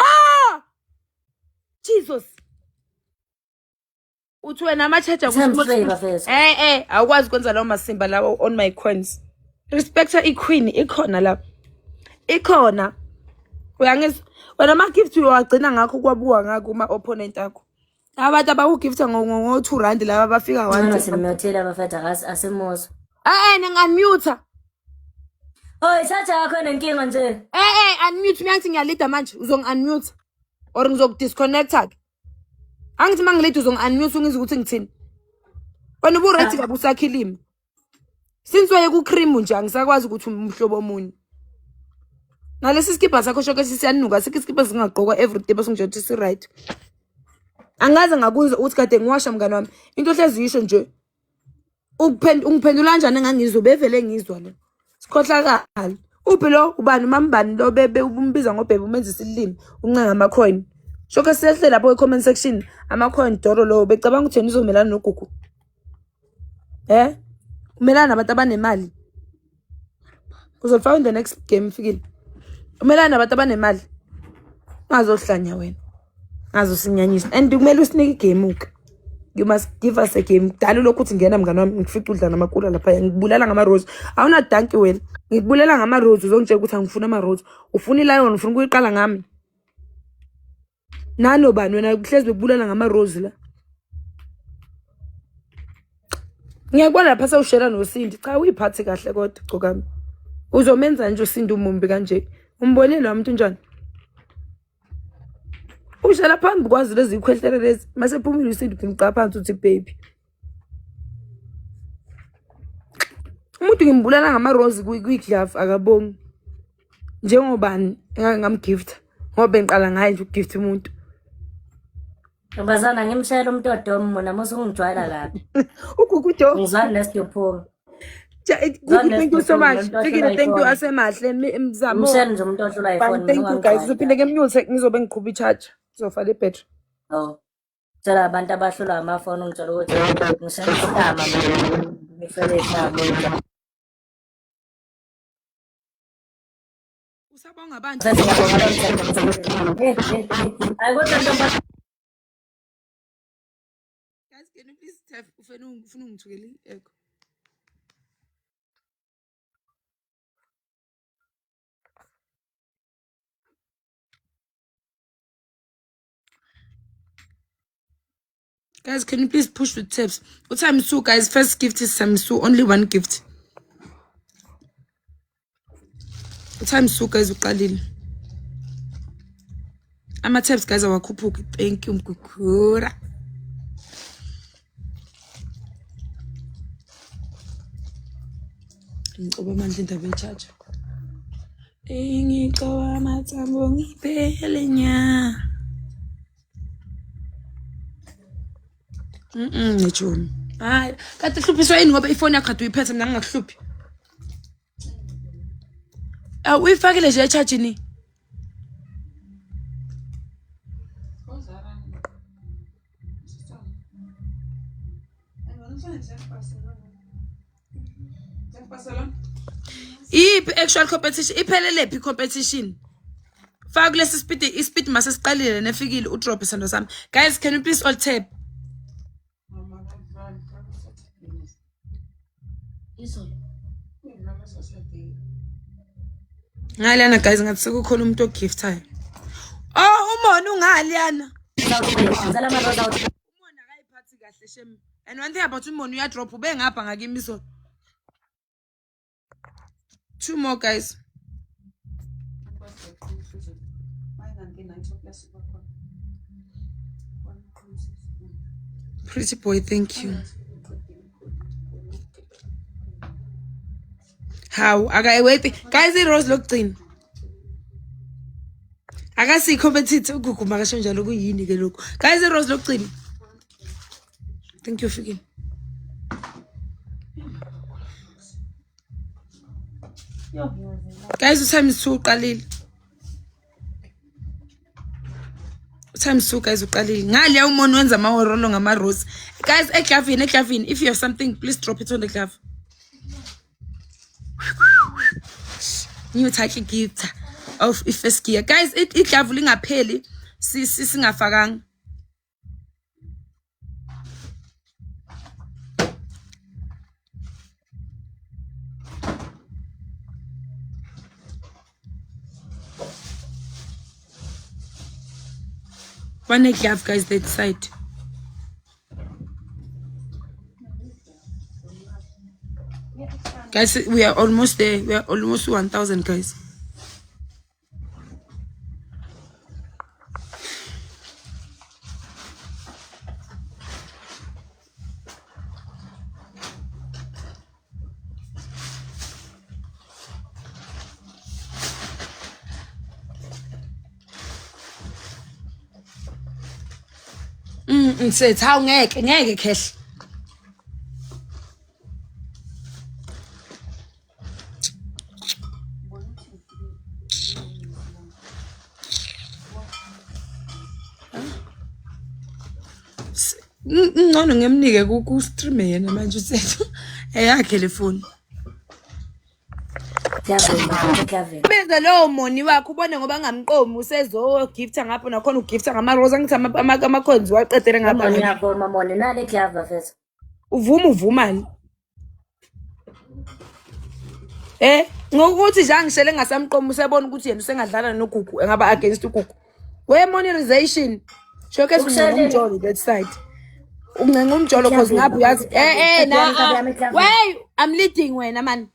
Ah! Jesus. U20 uthi wena ama-charger Flavor first. awukwazi ukwenza lawo masimba lawo on my coins. Respecta iqueen ikhona la. Ikhona. Uyangizwa? Wena ama-gift uyawagcina ngakho kwabuka ngakho uma-opponent akho. Abantu abakugifta ngo-2 rand laba bafika Wena simnothela abafetha asemozo. Ninga-unmute. Charger yakho nenkinga nje. Unmute uyangithi ngiyalida manje uzongi-unmute or ngizokudisconnecta ke. Angithi mangilida uzongi-unmute ungizwe ukuthi ngithini. Wena ubu-ready kabi usakhilima. Since waye ku-cream nje angisakwazi ukuthi umhlobo omuni. Nalesi skipa sakho shoko sisiyanuka sikiskipa singagqokwa everyday bese ngijothi si-right. Angaze ngakuzwa ukuthi kade ngiwasha mngani wami. Into hlezisho nje. Ungiphendula kanjani engangizwe bevele ngizwa lo. Sikhohlakala. Uphi lo ubani mambani lo bebe umbiza ngobhebe umenza isilimi uncenga ama-coin. Shoko sehle lapho e-comment section ama-coin doro lo becabanga ukuthi nizomelana nogugu. Umelana nabantu abanemali. Uzofika in the next game fikile. Umelana nabantu abanemali. Ungazohlanya wena. Ngazosinyanyisa and kumele usinike igame uke. You must give us a game. Dalo lokho uthi ngena mngani wami ngifica udla namakula lapha ngibulala ngama-rose. Awuna danki wena. Ngikubulela ngama-rose uzongitshela ukuthi angifuna ama-rose. Ufuna i-lion ufuna ukuyiqala ngami. Nalo bani wena kuhlezi bekubulela ngama-rose la. Ngiyakubona lapha sewushela noSindi. Cha uyiphathe kahle kodwa gcokami. Uzomenza nje uSindi umumbi kanje. Umbonile umuntu njani? Ushela phambi kwazi lezi ikhwehlele lezi mase phumile uSindi ngicapha phansi uthi baby. Umuntu ngimbulala ngama-rose kwi-glove akabongi. Njengobani ngamgift ngoba ngiqala ngaye nje ukugift umuntu. Ngibazana ngimshayela umtodo mina mase ungijwayela kabi. Ugugudo. Ngizwana nesiyophuka. Thank you so much. Thank you asemahle mzamo. Ngishayela nje umuntu ohlula iphone. Thank you guys. Uzophinde ke mute ngizobe ngiqhubha i-charge. Uzofala i-battery. Tshela abantu abahlula amafoni ungitshela ukuthi ngishayela isama ngifele isama. Usabonga abantu. Guys, can you please tap ufuna ungithukele i-echo? Guys, can you please push with tips? What time is guys? First gift is Samisu. Only one gift. What time is guys? Uqalile. Ama tips guys awakhuphuki. Thank you mkukura. Ngicoba manje indaba ye-charge. Ngicoba amathambo ngiphele nya. Ngijomi. Hayi, kade hluphiswa yini ngoba ifoni yakho kade uyiphethe mina ngingakuhluphi. Uyifakile nje e-charge ni. Actual competition iphelele phi competition. Faka lesi speed mase siqalile nefikile udrop isando sami. Guys, can you please all tap? Ngaliyana guys ngathi sekukhona umuntu ogiftayo. Umona ungaliyana. Ngizala ama-rose out. Umona akayiphathi kahle shem. And one thing about umona uyadrop ube ngapha ngakimi so. 2 more guys. Pretty boy, thank you. How? Wait. Guys, i-rose lokugcina. Akasi competitor ugugu makasho njalo kuyini ke lokho. Guys, i-rose lokugcina. Thank you Fiki. Guys, uTime is 2 uqalile. UTime is 2 guys uqalile. Ngaliya umono wenza amahorolo ngama-rose. Guys, eglavini, if you have something, please drop it on the glove. New title gift of first gear. Guys, iglove lingapheli singafakanga. One glove, guys, that side. Guys, we are almost there. We are almost 1,000, guys. It's how ngeke cash. Ngcono ngemnike ku stream yena manje usethu eyakhe le phone. Benza lo moni wakho ubone ngoba ngamqomi usezo gifta ngapho nakhona ugifta ngama rose ngithi amakhonzi waqedele ngapha. Ngiyabona mama nale glove fethu. Uvumani. Ngokuthi nje angishele ngasamqomi usebona ukuthi yena usengadlala noGugu engaba against uGugu. We monetization. Showcase umjolo that side. Uncenga umjolo cause ngapha uyazi na. Wey, I'm leading wena man.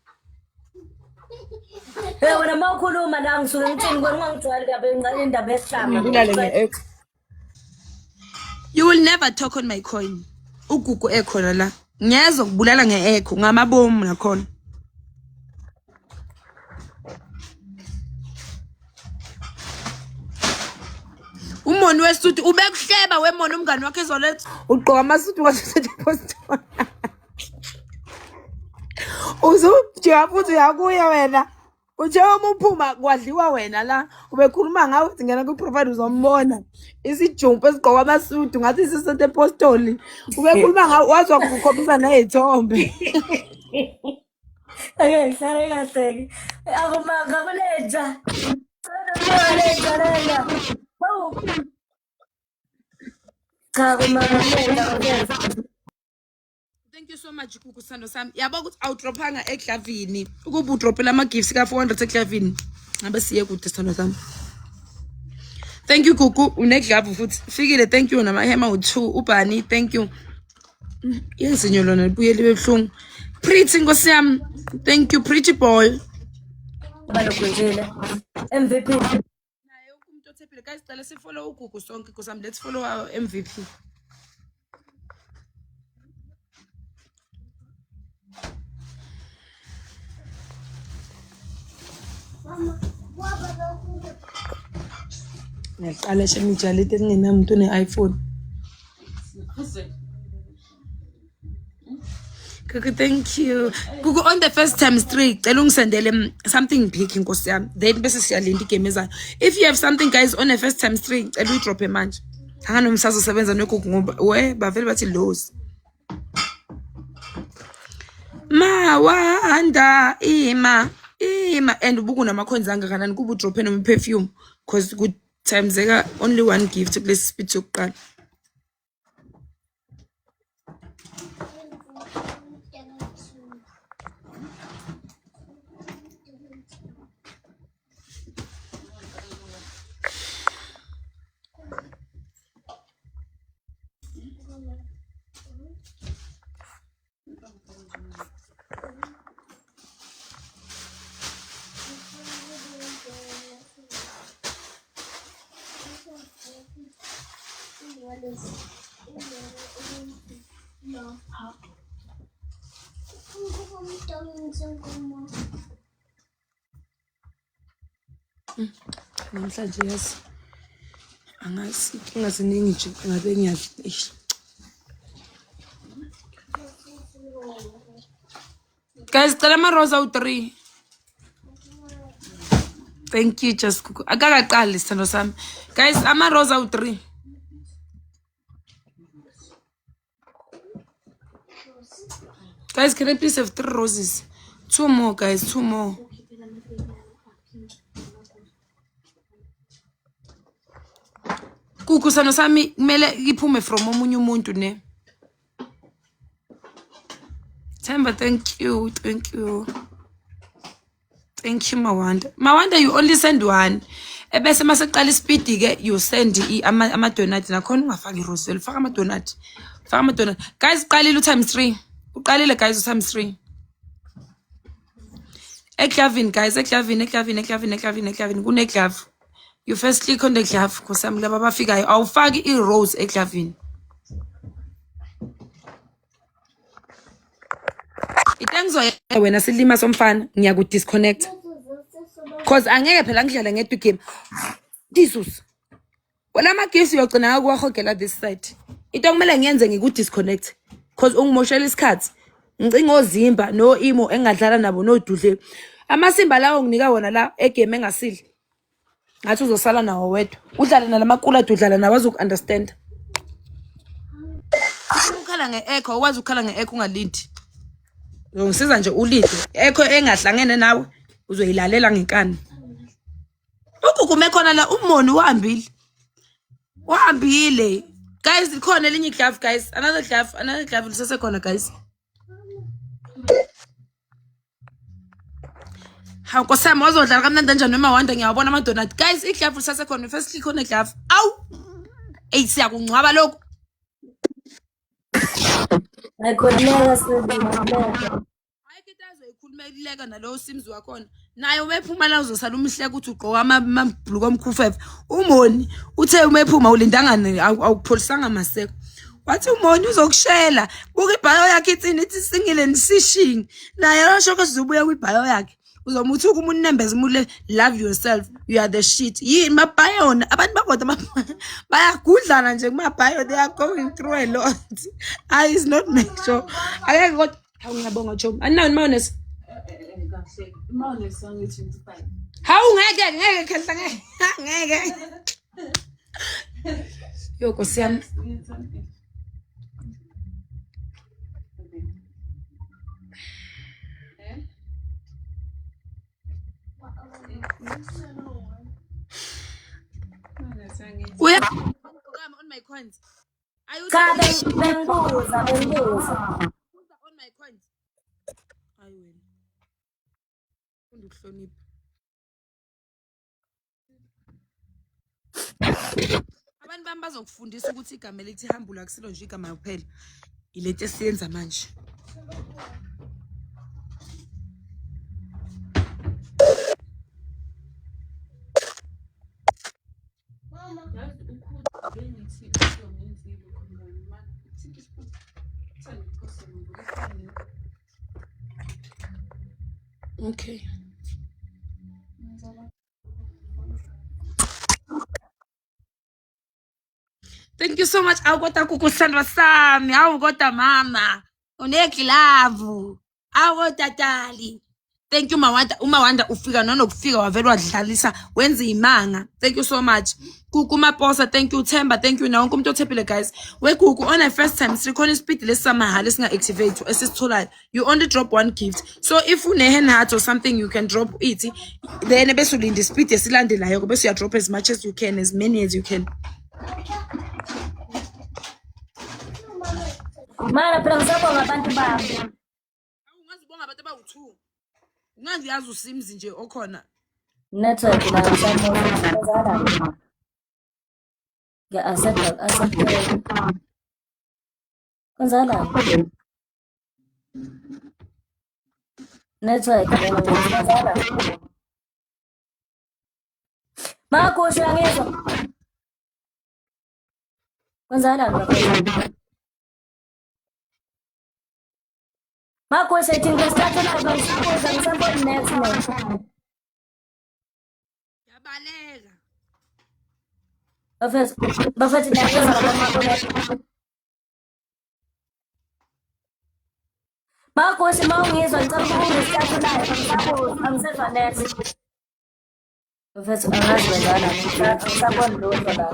Wena mawukhuluma la ngisuke ngithini ngongangigcwali kabe ngicela indaba esihlanga. Ngilale nge-ex. You will never talk on my coin. Ugugu ekhona la. Ngiyeza ukubulala nge-echo ngamabomu nakhona. Umoni wesuthi ubekuhleba wemona umngani wakhe ezoletha ugqoka amasuthi wasethi post. Uzujika futhi uyakuya wena. Uje umuphuma kwadliwa wena la ubekhuluma ngawe uthi ngena ku profile uzombona isijumpu esigqoka amasuthi ngathi sisente apostoli ubekhuluma ngawe wazwa ukukhombisa nezithombe. Okay, sare kahle. Akumanga kulenja. Thank you so much Gugu Sando Sam. Yabo ukuthi awudropanga eglavini. Ukuba udropela ama gifts ka 400 eglavini. Ngabe siye kude Sando Sam. Thank you Gugu uneglove futhi. Fikile thank you nama hema u2 ubani thank you. Yenzinyo lona libuye libe buhlungu. Pretty Nkosi yami. Thank you Pretty Boy. Balokwenzile. MVP. Naye umuntu othephile guys cela sifollow uGugu sonke because let's follow our MVP. Ngiyaqala shemijali eningenamuntu ne-iPhone. Gugu thank you. Gugu on the first times 3 cela ungisendele something big Nkosi yami. Then bese siyalinda igame ezayo. If you have something guys on the first times 3 cela uyidrop manje. Anganomsazo sebenza noGugu ngoba we bavele bathi lows. Mawanda ima and ubuku namakhonzi angakanani kuba udrop noma perfume cause good times eka only one gift kulesi speech yokuqala. Namhlanje yes. Angasikinga ziningi nje ngabe ngiyazi. Guys, cela ama rose u3. Thank you just Gugu. Akakaqali sithando sami. Guys, ama rose u3. Guys, can I please have 3 roses? 2 more, guys, 2 more. Gugu Sando Sami kumele iphume from omunye umuntu ne. Themba, thank you. Thank you Mawanda. Mawanda, you only send 1. ebese maseqala ispeed ke you send ama donut nakhona ungafaki Roswell faka ama donut guys uqalile times 3 uqalile guys times 3 Eclavin guys eclavin kune glove you first click on the glove kusami laba bafikayo awufaki i-rows eclavin itengizoyenza wena silima somfana ngiyakudisconnect cause angeke phela ngidlala ngedwa game Jesus wala magesi uyogcina kwahogela this side into kumele ngiyenze ngikudisconnect cause ungimoshela isikhathi ngicinga ozimba no imo engadlala nabo no dudle amasimba lawo nginika wona la egame engasidli ngathi uzosala nawo wedwa udlala nalamakula udlala nawo wazi ukunderstand ukhala ngeecho ukwazi ukhala ngeecho ungalindi ngisiza nje ulide echo engahlangene nawe uzoyilalela ngenkani ukugume khona la umoni wahambile guys ikhona elinye glove guys another glove lisesekhona guys How kosama wazodlala kamnandi kanjani noma wanda ngiyabona ama donut guys iglove lisesekhona first click on the glove aw siyakungcwaba lokho ayikhuleka sibona ayikhulumeleka nalo simzi wakhona naye umephuma la uzosala umhleke ukuthi ugqoka amabhuluku omkhu5 umoni uthe umephuma ulindangane awukupholisanga maseko wathi umoni uzokushela buka ibhayo yakhe itsini ithi singile nisishing naye yasho ke sizobuya kwibhayo yakhe uzomuthi umuntu nembeza umule love yourself you are the shit yini mabhayona abantu bakodwa bayagudlana nje kumabhayo they are going through a lot is not make sure akeke kodwa ngiyabonga Jomo aninawo mayonnaise Mayonnaise angithi 25 hawu ngeke khehla ngeke yoko siyami Uya on my coins. Are you bengibuza on my coins? Ayi wena. Ukuhlonipha. Abantu bami bazokufundisa ukuthi igama elithi hambula akusilo nje igama kuphela. Ilento esiyenza manje. Okay. Thank you so much. Awukota kukusandwa sami. Awukota mama. Unegilavu. Awukota tali. Thank you Mawanda. Umawanda ufika nonokufika wavela wadlalisa wenza imanga. Thank you so much. Kuku Maposa, thank you Themba, thank you na wonke umuntu othepile guys. We Kuku on a first time sikhona speed lesamahala lesinga activate esisitholayo. You only drop one gift. So if une hand heart or something you can drop it. Then bese ulinda speed esilandelayo bese uya drop as much as you can, as many as you can. Mara phela ngisabonga abantu bami. Awungazibonga abantu abawu2. Ngazi yazi usimzi nje okhona. Network la ngisamona. Ya asepha. Konzala. Network konzala. Makosho yangizwa. Konzala. Makosho ethi ngesikhathi la ngisabona next month. Yabaleka. Bafethi niyazwa Makosho mawungizwa ngicela ukungesikhathi la angisezwa next. Bafethi angazi wenzana ngisabona lutho la.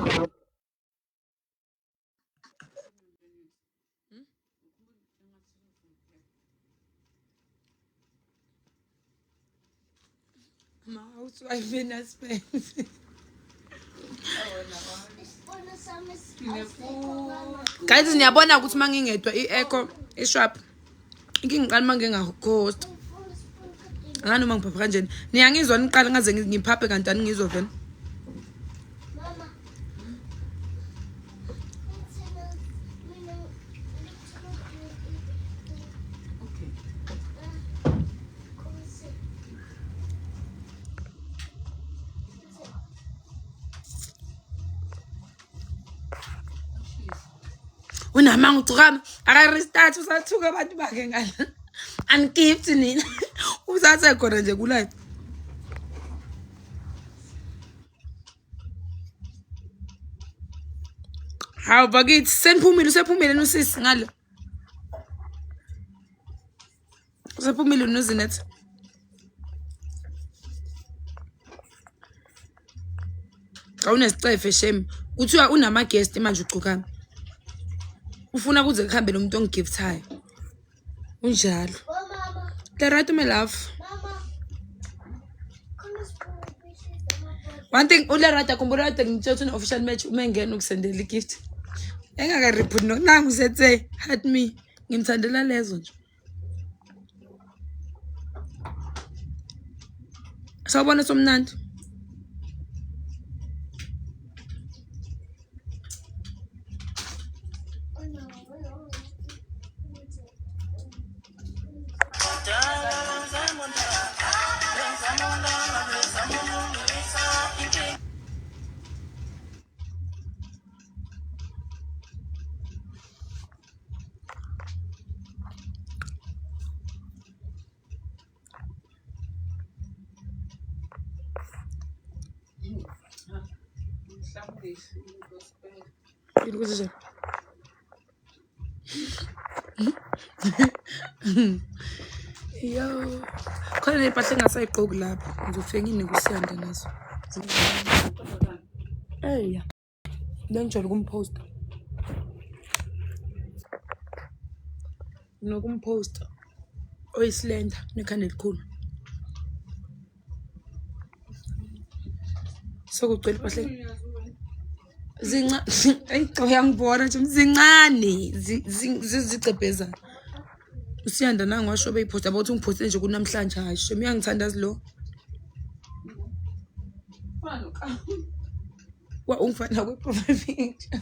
Housewife in a space. Guys niyabona ukuthi mangingedwa i-echo e-shop ngingiqala manje ngingakhost ngani uma ngiphapha kanjeni niyangizwa niqala ngaze ngiphaphe kanti aningizwa vena unamanga ucukama aka-restart usathuka abantu bakhe ngala angigift nina usathe khona nje kulayo hawu bakithi usephumile nosisi ngalo usephumile nozinet awunesicefe shame kuthiwa unama-guest manje ucukama ufuna kuze kuhambe lo muntu ongigiftayo unjalo right my love one thing ulerata khumbula kade ngitshela ukuthi official match uma engena ukusendela igift engakareport nangu usethe hurt me ngimthandela lezo nje sawubona somnandi yo khona nepahla engasayigqoki lapha ngizofika nginekusiyanda nazo eya benjolo kumposta nokumposta oyislender nekhanda elikhulu sokucela impahla uyangibona nje zincane zizicebheza usiyanda nangwasho beyiphosta bathi ungiphoste nje kunamhlanje hayi shem uyangithanda zilo ungifana kwi-profile picture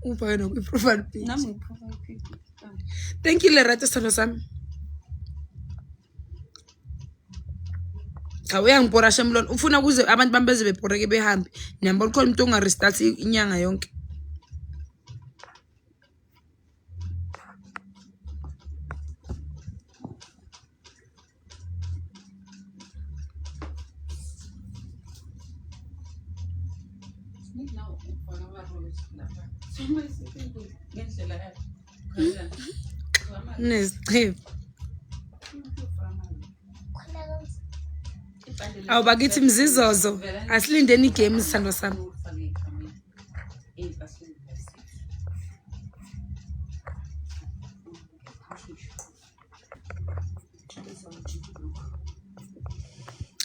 ungifana kwi-profile picture thank you Lerata sithando sami cha uyangibhora shem lona ufuna kuze abantu bami beze bebhoreke behambe niyambona ukhona umuntu ongarestart inyanga yonke nesicebo awu bakithi mzizozo asilindeni igame sithando sami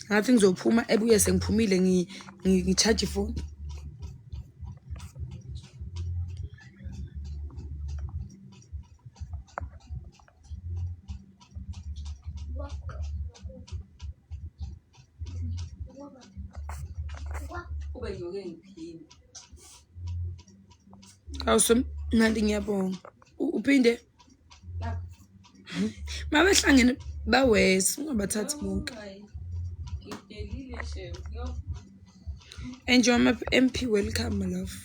ngathi ngizophuma ebuye sengiphumile ngicharge ifoni awusomnandi ngiyabonga uphinde mabehlangene bawese ungabathathi bonke enjoy my MP welcome my love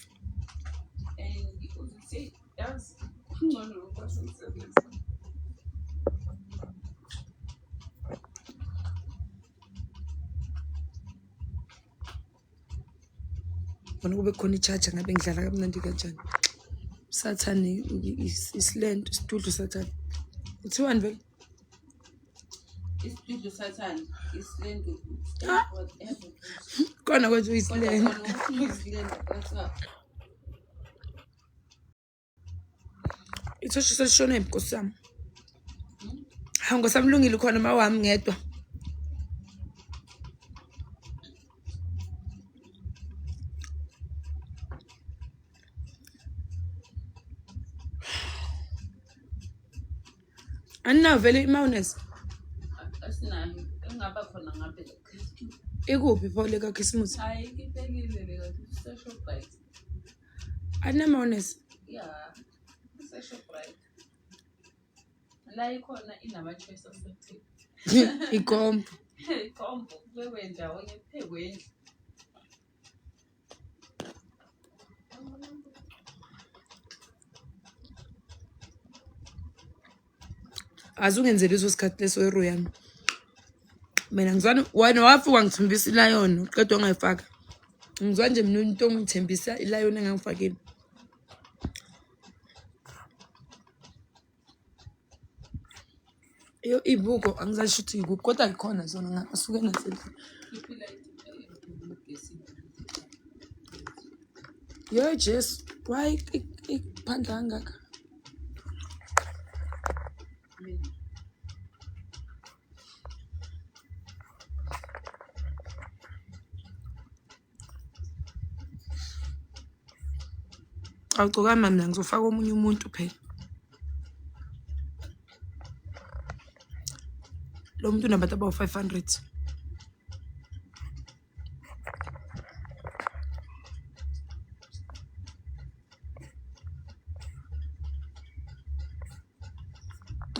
bona kube khona i-charger ngabe ngidlala kamnandi kanjani Sathane isilento isitudlo sathane uthiwani vele isitudlo sathane isilendo kona kwethu isilento ithosho seshone inkosi yami hawu ngosamlungile khona mawami ngedwa anina vele imawnesi asinayo engaba khona ngabe ikuphi pho le kaKhisimusi hayi iphelile le kaShoprite anina mawnesi ya Shoprite la ikhona inama choice asethi ikombo ikombo kwewenja onye phekwenja azungenzele leso sikhathi leso hero yami mina ngizwana wena wafuka ngithembisa iLion uqedwe ngayifaka ngizwa nje mina into ngithembisa iLion engangifakile yo ibuko angizasho ukuthi ikuphi kodwa ikhona zona ngasuke nasendlini yo Jess why ikuphandla kangaka awugcoka mina ngizofaka omunye umuntu phela lo muntu unabantu abawu-500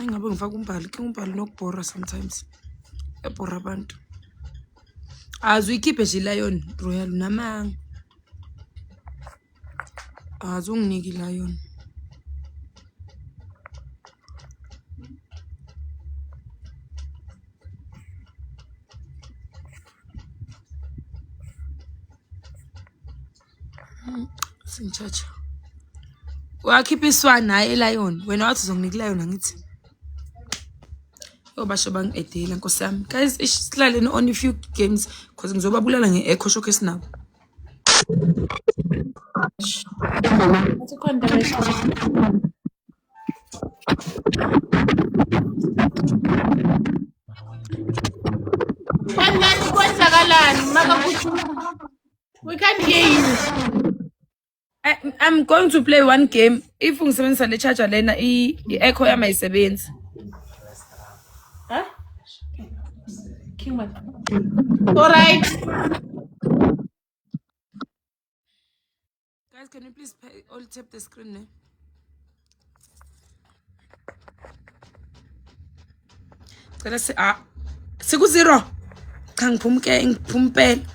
engabe ngifaka umbhalo ke umbhalo nokubhora sometimes ebhora abantu azuyikhiphe nje iLion Royal namanga azunginiki iLion sinchacha wakhipha iswana hayi iLion wena wathi uzonginika iLion angithi basho bangi-edela nkosi yami guys isihlaleni on a few games because ngizobabulala nge-echo shock esinabo We can't hear you. I'm going to play one game. If ungisebenzisa le charger lena i-echo yami ayisebenzi. Huh? All right. Guys, can you please all tap the screen ne? Cela siku 0. Cha ngiphumke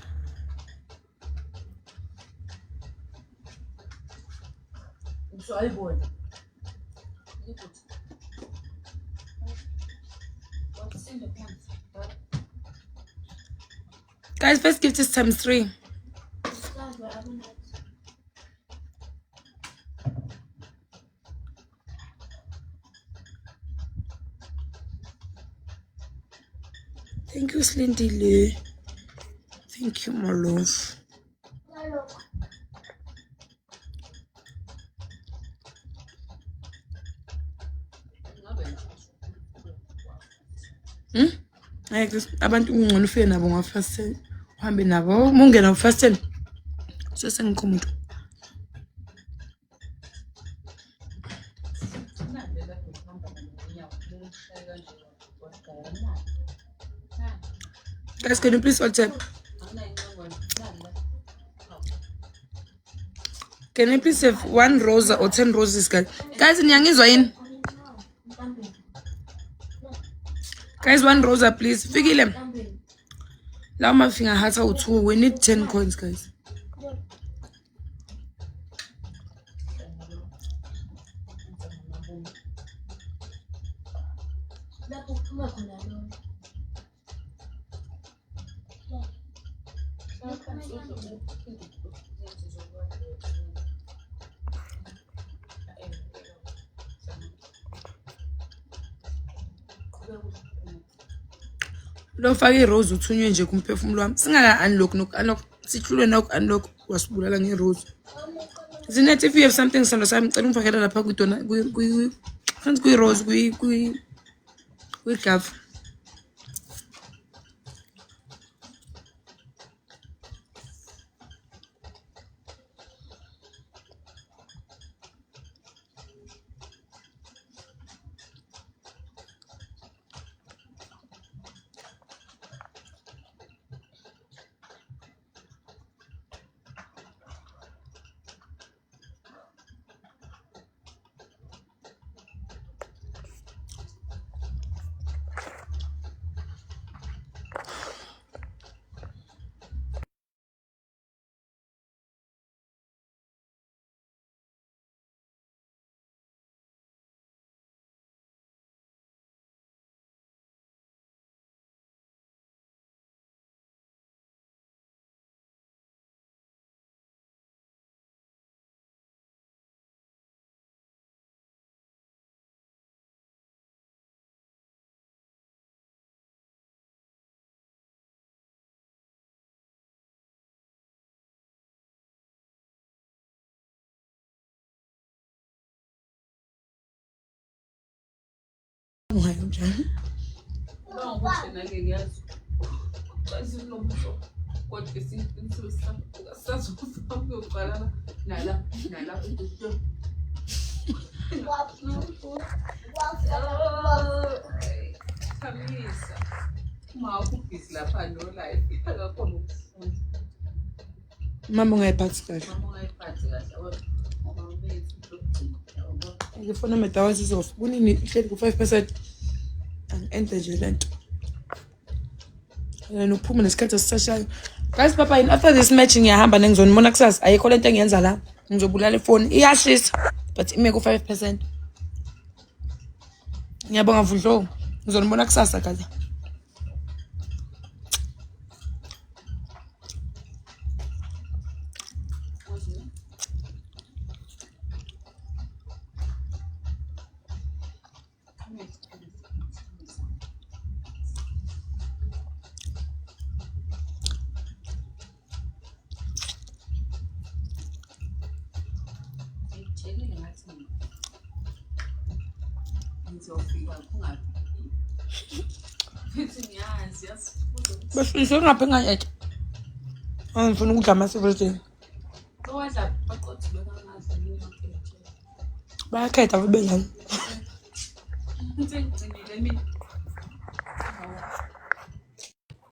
guys, first gift is times 3. Thank you, Slindile. Thank you, my love. Abantu ungcono ufike nabo ngafast uhambe nabo mungena ufast sesengikho umuntu guys, can you please all tap? Can you please have 1 rose or 10 roses, guys? Guys, niyangizwa yini? Guys, 1 rose, please. Fikile. Lawa mafinger hearts are 2. We need 10 coins, guys. Lo fake rose uthunywe nje kumphefumulo wami singaka unlock unlock sihlulwe nok unlock wasibulala ngerose Zinet, if you have something solo sami ngicela ungifakela lapha kudona kuyi rose kuyi gav njani. Ukuthi nake ngiyazi. Bese kunomuntu kodwa isinto sazokufa ukuyoqala nala Kamisa. Uma ukubhizi lapha no life akakhona ukufunda. Mama ungayiphathi kahle. Mama ungayiphathi kahle. Mama bethu Ngifuna medawa sizofa. Kunini ihleli ku5%. Ente nje lento. Yena uphuma nesikhathi esisashayo. Guys papa after this match ngiyahamba ngizonibona kusasa. Ayikho lento engiyenza la. Ngizobulala ifoni. Iyashisa but ime ku5%. Ngiyabonga Vudlo. Ngizonibona kusasa kaza. Bafisa ngapha ngayethe. Angifuna ukudla amasevisi. Owadla baqothi bekangazi Bayakhetha kube njani. ngigcinile mina.